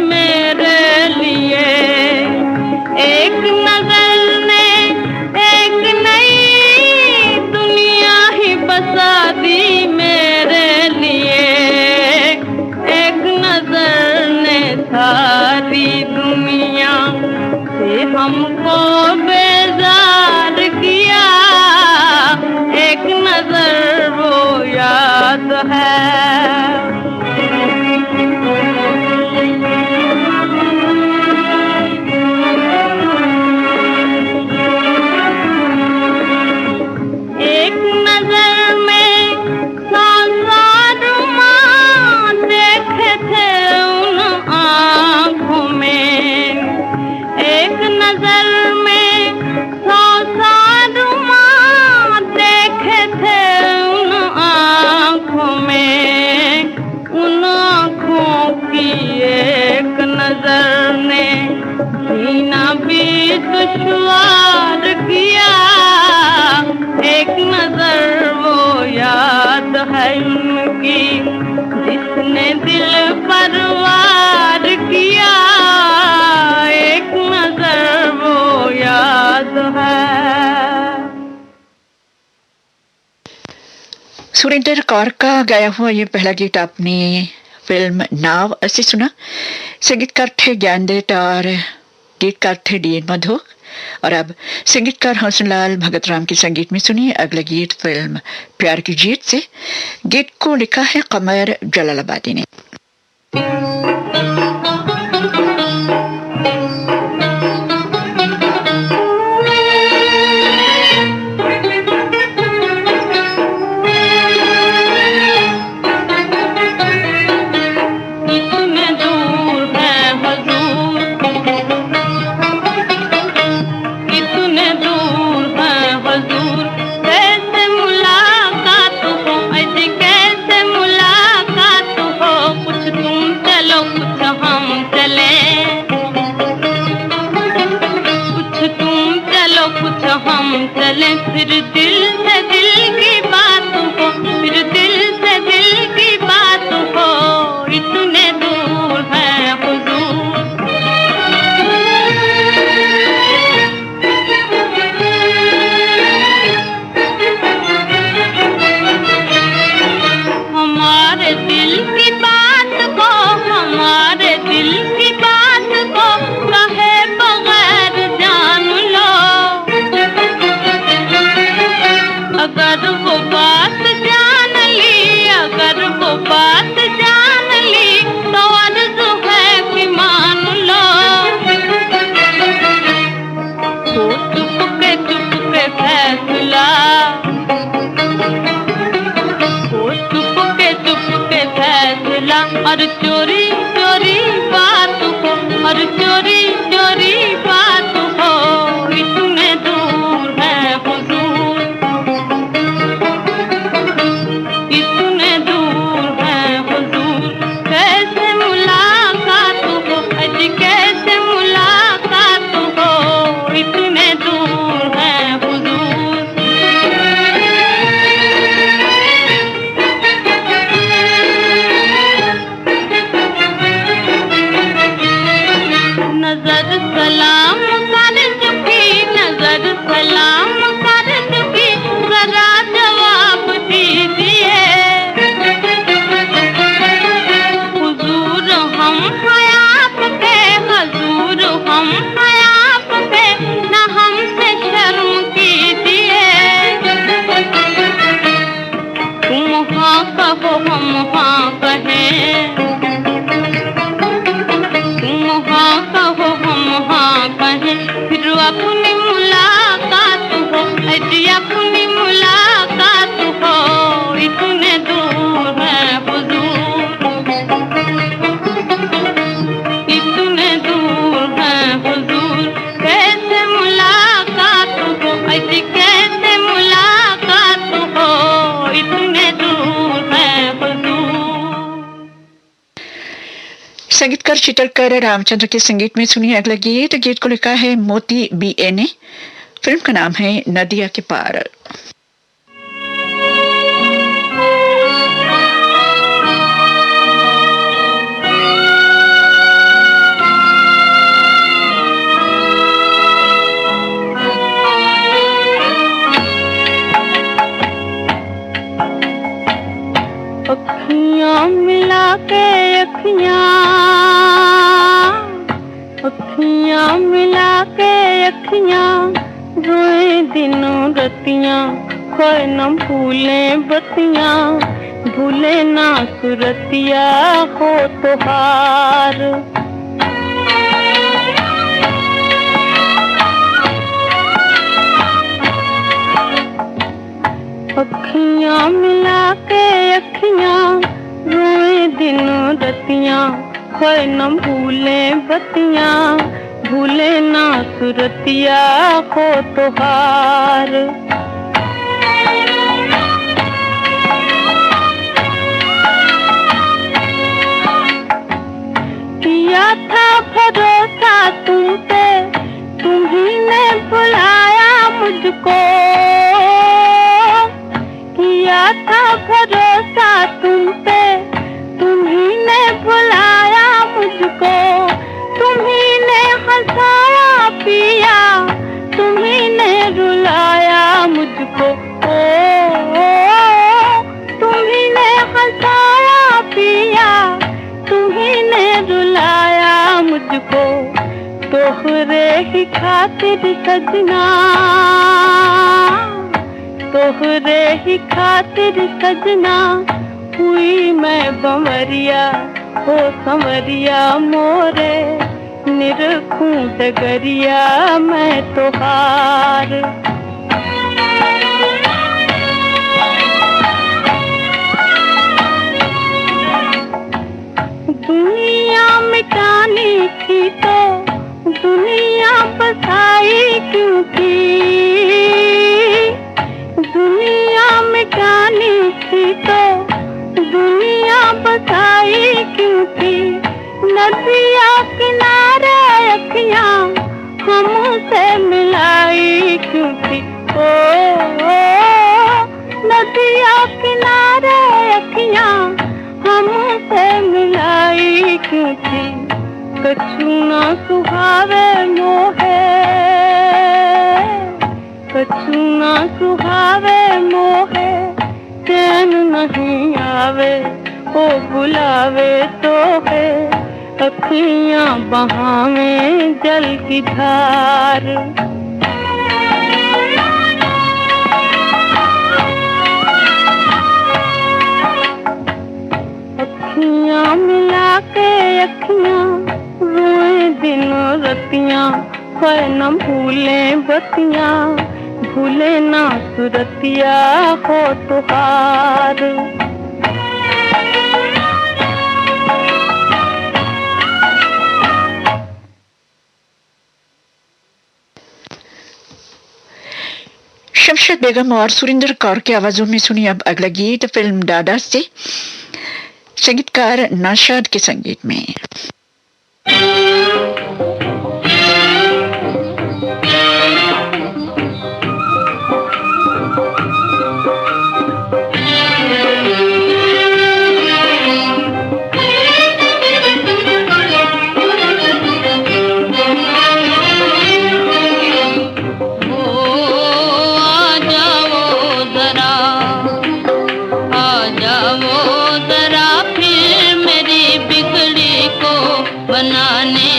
मेरे लिए एक नजर ने सीना भी दुश्वार किया, एक नजर वो याद है उनकी जिसने दिल पर वार किया, एक नजर वो याद है। सुरेंद्र कौर का गाया हुआ ये पहला गीत आपने फिल्म नाव से सुना। संगीतकार थे ज्ञानदेव और गीतकार थे डी.एन. मधु। और अब संगीतकार हंसलाल भगतराम के संगीत में सुनिए अगला गीत फिल्म प्यार की जीत से। गीत को लिखा है कमर जलालाबादी ने। फिर दिल से दिल की बात हो, फिर दिल से दिल की बात हो, इतने दूर है हुजूर। हमारे दिल की बात को, हमारे दिल की बात को कहे बगैर जान लो, अगर वो बात जान ली, अगर वो बात जान ली तो अर्ज़ है कि मान लो। वो चुपके चुपके फैसला, वो चुपके चुपके फैसला, और चोरी चोरी बात हो, और चोरी चोरी बात हो, इतने दूर है हुजूर, इतने दूर है हुजूर। कैसे मुलाकात हो, अज कैसे मुलाकात हो, इतने दूर है हुजूर। नजर सलाम कर चुकी, नजर सलाम कर चुकी, जरा जवाब दीजिए हुजूर, हम हैं आपके, हुजूर हम हैं आपके, न हमसे शर्म कीजिए। तुम हाँ कहो हम हाँ कहें, तुम हाँ कहो हम हाँ कहें, फिर अपनी मुलाकात हो, अजी अपनी मुलाकात हो, इतने दूर है हुजूर, इतने दूर है हुजूर। कैसे मुलाकात हो, अजी कैसे मुलाकात हो, इतने दूर है हुजूर। संगीतकार शीतलकर रामचंद्र के संगीत में सुनिए अगला गीत। गीत को लिखा है मोती B.A. ने। फिल्म का नाम है नदिया के पार। अखियां मिला के अखियां, अखियां मिला के अखियां, रोए दिनों रतियां, खोए न भूले बतियां, भूले ना सुरतिया हो तो हार। अखियां मिला के अखियां, रोए दिनों रतियां, खोए न भूले बतियां, भूले ना सुरतिया हो तो हार। था भरोसा तुम पे, तुम्ही ने बुलाया मुझको, तुम्ही ने हंसाया पिया, तुम्ही ने रुलाया मुझको। ओ, तुम्ही ने हंसाया पिया, तुम्ही ने रुलाया मुझको। तोहरे ही खातिर सजना, तोहरे ही खातिर सजना, हुई मैं बमरिया, ओ संवरिया मोरे, निरखूं डगरिया मैं तोहार। दुनिया मिटानी थी तो दुनिया बसाई क्यों थी, दुनिया मिटानी थी तो दुनिया बसाई क्यों थी। नदिया किनारे अखियां हमसे मिलाई क्यों थी। ओ, नदिया किनारे अखियां हमसे मिलाई क्यों थी। कछु ना सुहावे मोहे, कछु ना सुहावे मोहे, चैन नहीं आवे, ओ बुलावे तो है, अखियां बहावे जल की धार। अखियां मिला के अखियां रोए दिनों रतियां, है न भूले बतियां, भूले ना सुरतिया हो तुहार। शमशद बेगम और सुरिंदर कौर की आवाजों में सुनी अब अगला गीत फिल्म डाडा से, संगीतकार नौशाद के संगीत में। बनाने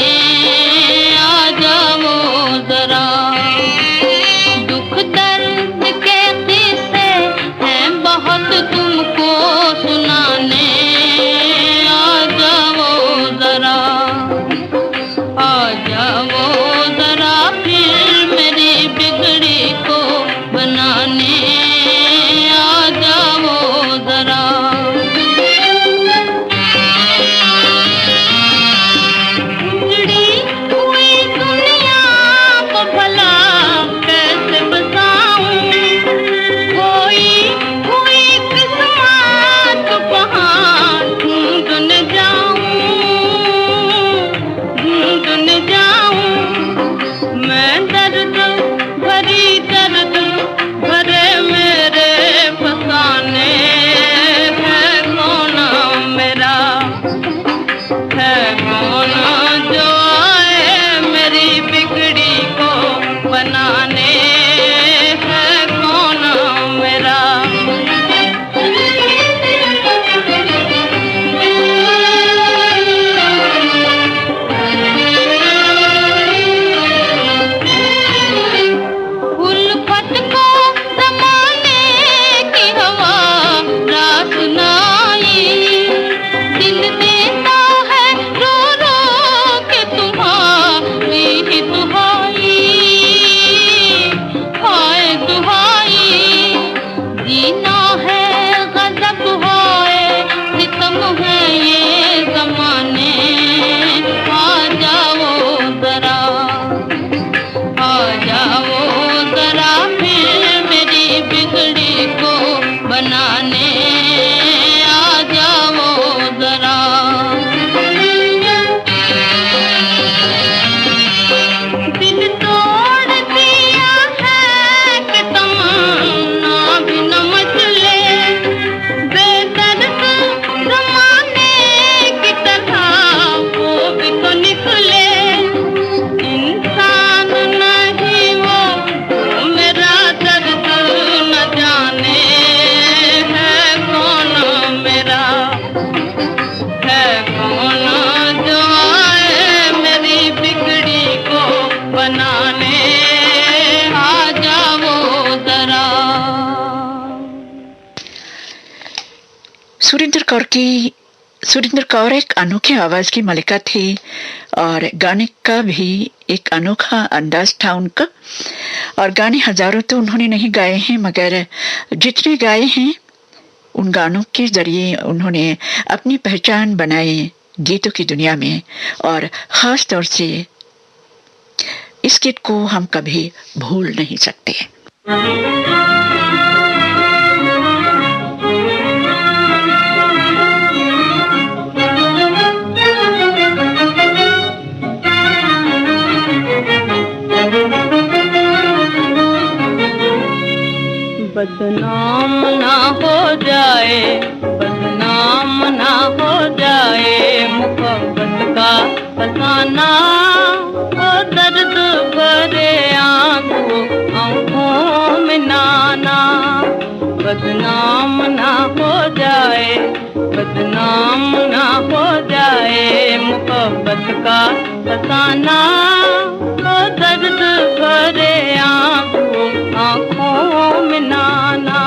सुरेंद्र कौर एक अनोखी आवाज की मलिका थी और गाने का भी एक अनोखा अंदाज था उनका। और गाने हजारों तो उन्होंने नहीं गाए हैं, मगर जितने गाए हैं उन गानों के जरिए उन्होंने अपनी पहचान बनाई गीतों की दुनिया में। और खास तौर से इस गीत को हम कभी भूल नहीं सकते। बदनाम ना हो जाए, बदनाम ना हो जाए मोहब्बत का फसाना, ओ दर्द भरे आंखों में नाना। बदनाम ना हो जाए, बदनाम ना हो जाए मोहब्बत का फसाना, ओ दर्द भरे आंखों में नाना।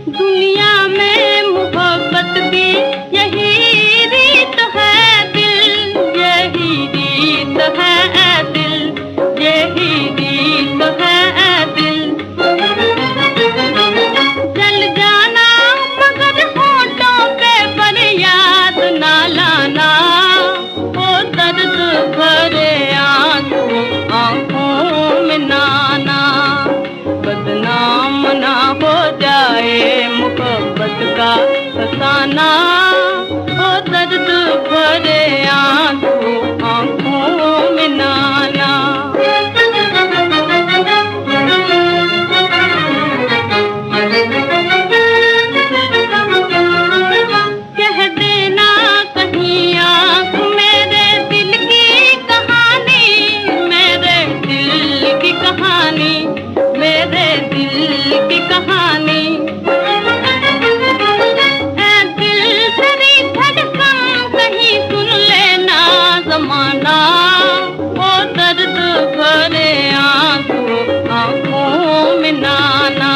दुनिया में मोहब्बत की यही रीत है दिल, यही रीत है दिल, यही रीत है दिल। चल जाना मगर होठों पे पर याद ना लाना, ओ दर्द भरे आंखों में नाना। बदनाम ना हो जाए मोहब्बत का फसाना, ओ दर्द भरे आंखों में नाना। कह देना कहीं आँख मेरे दिल की कहानी, मेरे दिल की कहानी, मेरे दिल की कहानी। ऐ दिल तेरी धड़कन कहीं सुन लेना ज़माना, ओ दर्द भरे आंखों में नाना।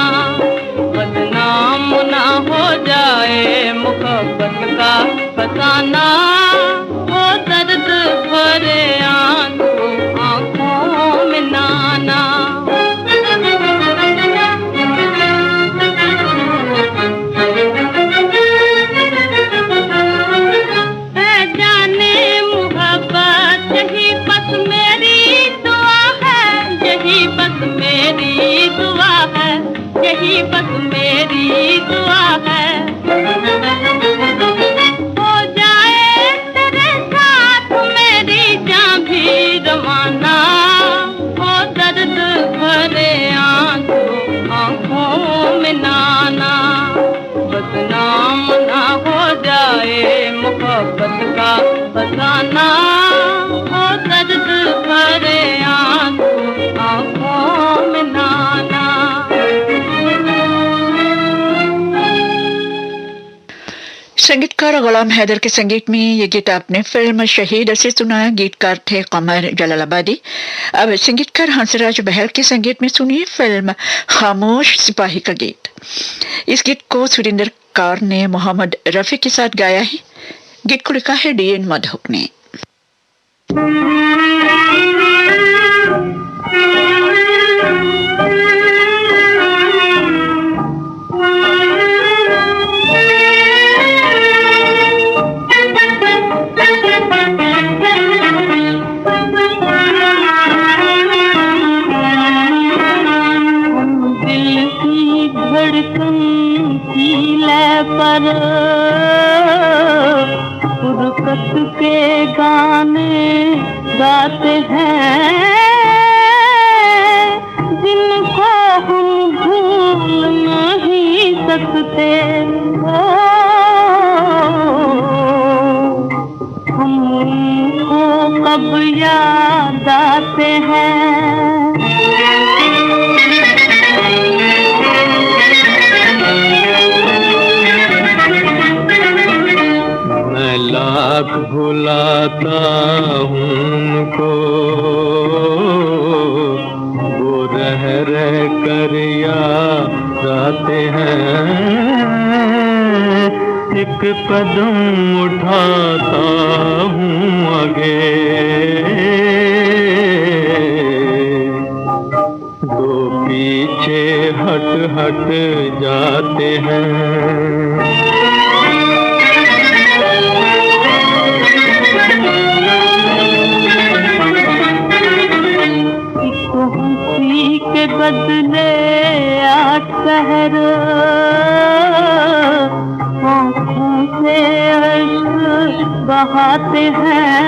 बदनाम ना हो जाए मोहब्बत का फसाना, ओ दर्द भरे आंखों में नाना। ऐ जाने मोहब्बत यही बस मेरी दुआ है, यही बस मेरी दुआ है, यही बस मेरी दुआ है। हो जाए तेरे साथ मेरी जान भी रवाना, ओ दर्द भरे आंखों में नाना। बदनाम ना हो जाए मोहब्बत का फसाना, ओ दर्द भरे आंखों में नाना। संगीतकार गुलाम हैदर के संगीत में ये गीत आपने फिल्म शहीद से सुना। गीतकार थे कमर जलालाबादी। अब संगीतकार हंसराज बहल के संगीत में सुनिए फिल्म खामोश सिपाही का गीत। इस गीत को सुरेंद्र कौर ने मोहम्मद रफी के साथ गाया है। गीत को लिखा है डीएन मधुक ने। फुरकत के गाने गाते हैं जिनको हम भूल नहीं सकते। हमको कब याद आते हैं। लाख भुलाता हूँ उनको, याद आते हैं, एक कदम उठाता हूँ आगे, दो पीछे हट हट जाते हैं। के बदले आठ शहर, आँखों से अश्क बहाते हैं,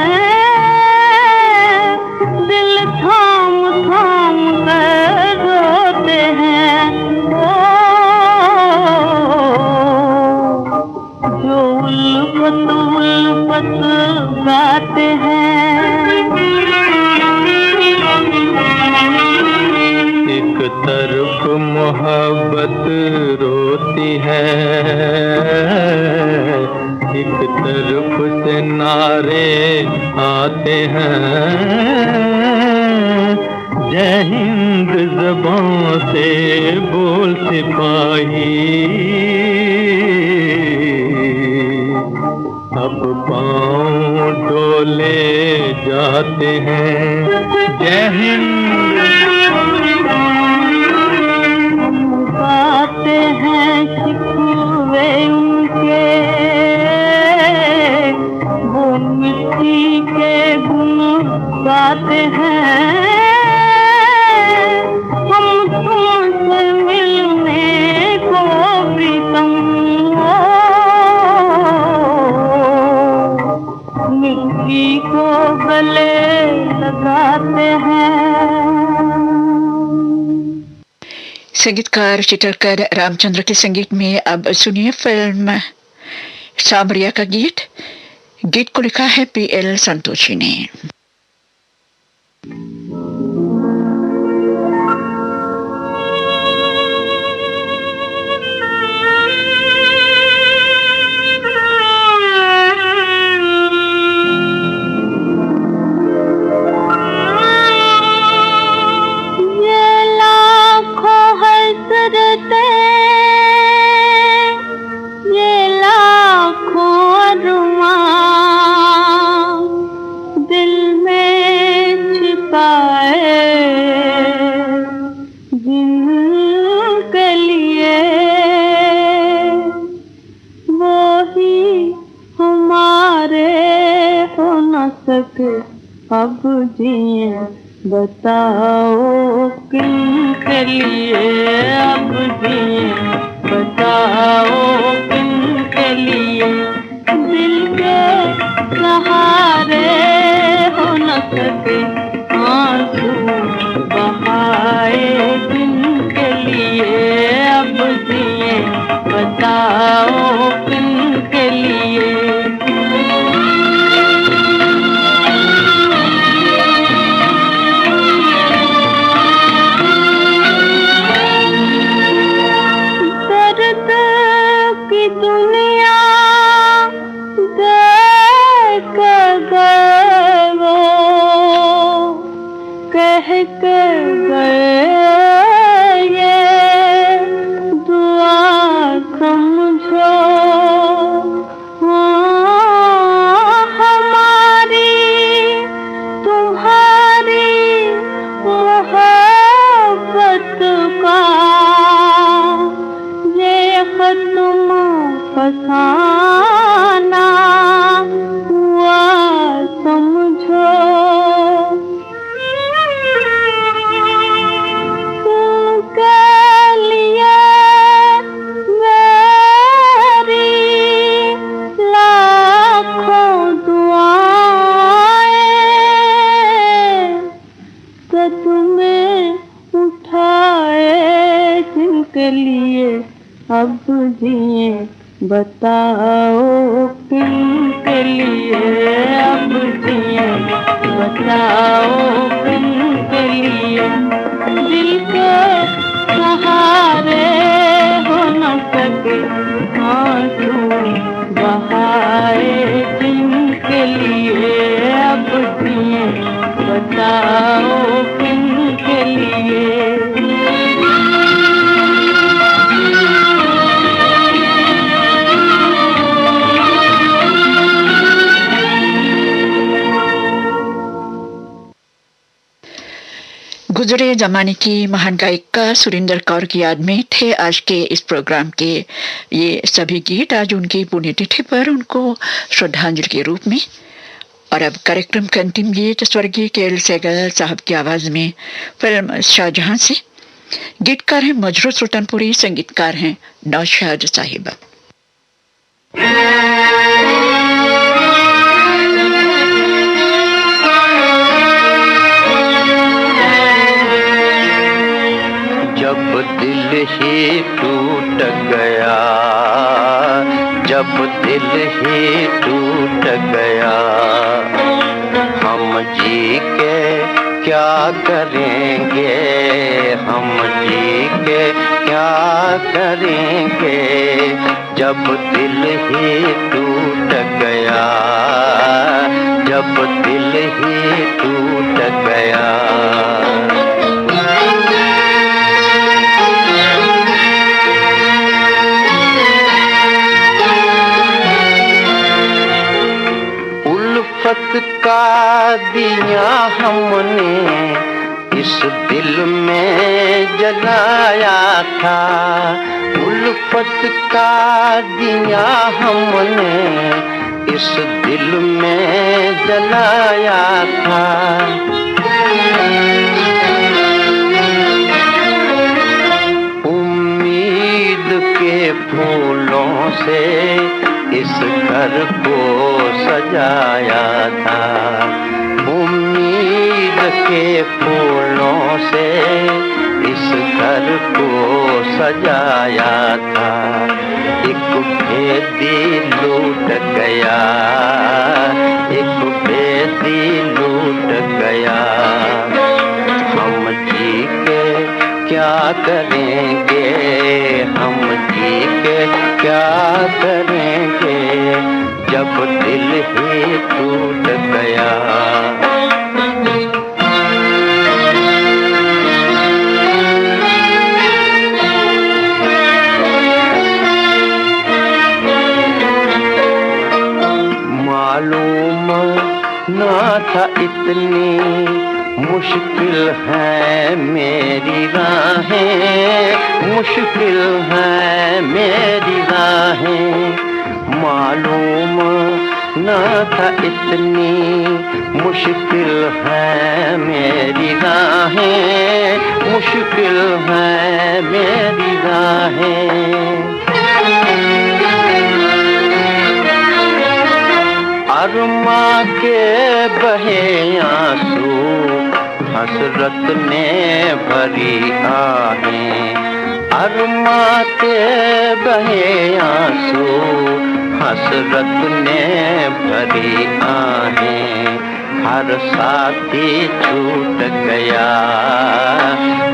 दिल थाम थाम कर रोते हैं। जो उल्फत उल्फत गाते हैं, एक तरफ मोहब्बत रोती है, एक तरफ से नारे आते हैं, जय हिंद ज़बां से बोल सिपाही, अब पाँव डोले जाते हैं। जय हिंद गाते हैं शिकवे उनके, वो मिट्टी के गुण गाते हैं, हम तुमसे मिलने को प्रीतम मिट्टी को गले लगाते हैं। संगीतकार चित्रकार रामचंद्र के संगीत में अब सुनिए फिल्म सांवरिया का गीत। गीत को लिखा है पीएल संतोषी ने। अब जिए बताओ किन के लिए, अब जिए बताओ किन के लिए, दिल के सहारे हो न सके आंसू बहाए किन के लिए, अब जिए बताओ किन के लिए। अब जिए बताओ किन के लिए, अब जिए बताओ किन के लिए, दिल के सहारे हो न सके आंसू बहाए किन के लिए, अब जिए बताओ किन के लिए। गुजरे जमाने की महान गायिका सुरिंदर कौर की याद में थे आज के इस प्रोग्राम के ये सभी गीत। आज उनकी पुण्यतिथि पर उनको श्रद्धांजलि के रूप में। और अब कार्यक्रम का अंतिम गीत स्वर्गीय के.एल. सहगल साहब की आवाज में फिल्म शाहजहां से। गीतकार हैं मजरूर सुल्तानपुरी, संगीतकार हैं नौशाद साहिबा। जब दिल ही टूट गया, जब दिल ही टूट गया, हम जी के क्या करेंगे, हम जी के क्या करेंगे। जब दिल ही टूट गया, जब दिल ही टूट गया। उल्फत का दिया हमने इस दिल में जलाया था, उल्फत का दिया हमने इस दिल में जलाया था। उम्मीद के फूलों से इस घर को सजाया था, उम्मीद के फूलों से इस घर को सजाया था। एक भेदी लूट गया, एक भेदी लूट गया। हम जी के क्या करेंगे, हम जी के क्या करेंगे। जब दिल ही टूट गया। मालूम ना था इतनी मुश्किल है मेरी राहें, मुश्किल है मेरी राहें। मालूम न था इतनी मुश्किल है मेरी राहें, मुश्किल है मेरी राहें। अरमा के बहे आंसू हसरत ने भरी आहें, अरमा के बहे आंसू हसरत ने भरी आहें। हर साथी छूट गया,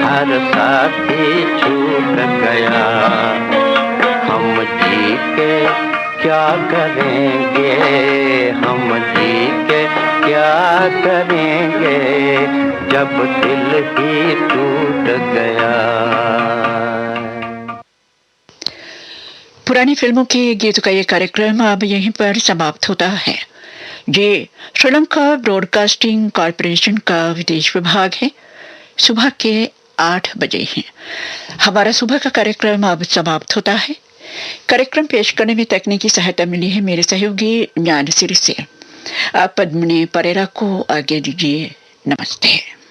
हर साथी छूट गया। हम जी के क्या करेंगे, हम जी के क्या करेंगे। जब दिल ही टूट गया। पुरानी फिल्मों के गीतों का ये कार्यक्रम अब यहीं पर समाप्त होता है। ये श्रीलंका ब्रॉडकास्टिंग कॉरपोरेशन का विदेश विभाग है। सुबह के 8 बजे हैं। हमारा सुबह का कार्यक्रम अब समाप्त होता है। कार्यक्रम पेश करने में तकनीकी सहायता मिली है मेरे सहयोगी ज्ञान सिरी से। आप पद्मनी परेरा को आगे दीजिए। नमस्ते।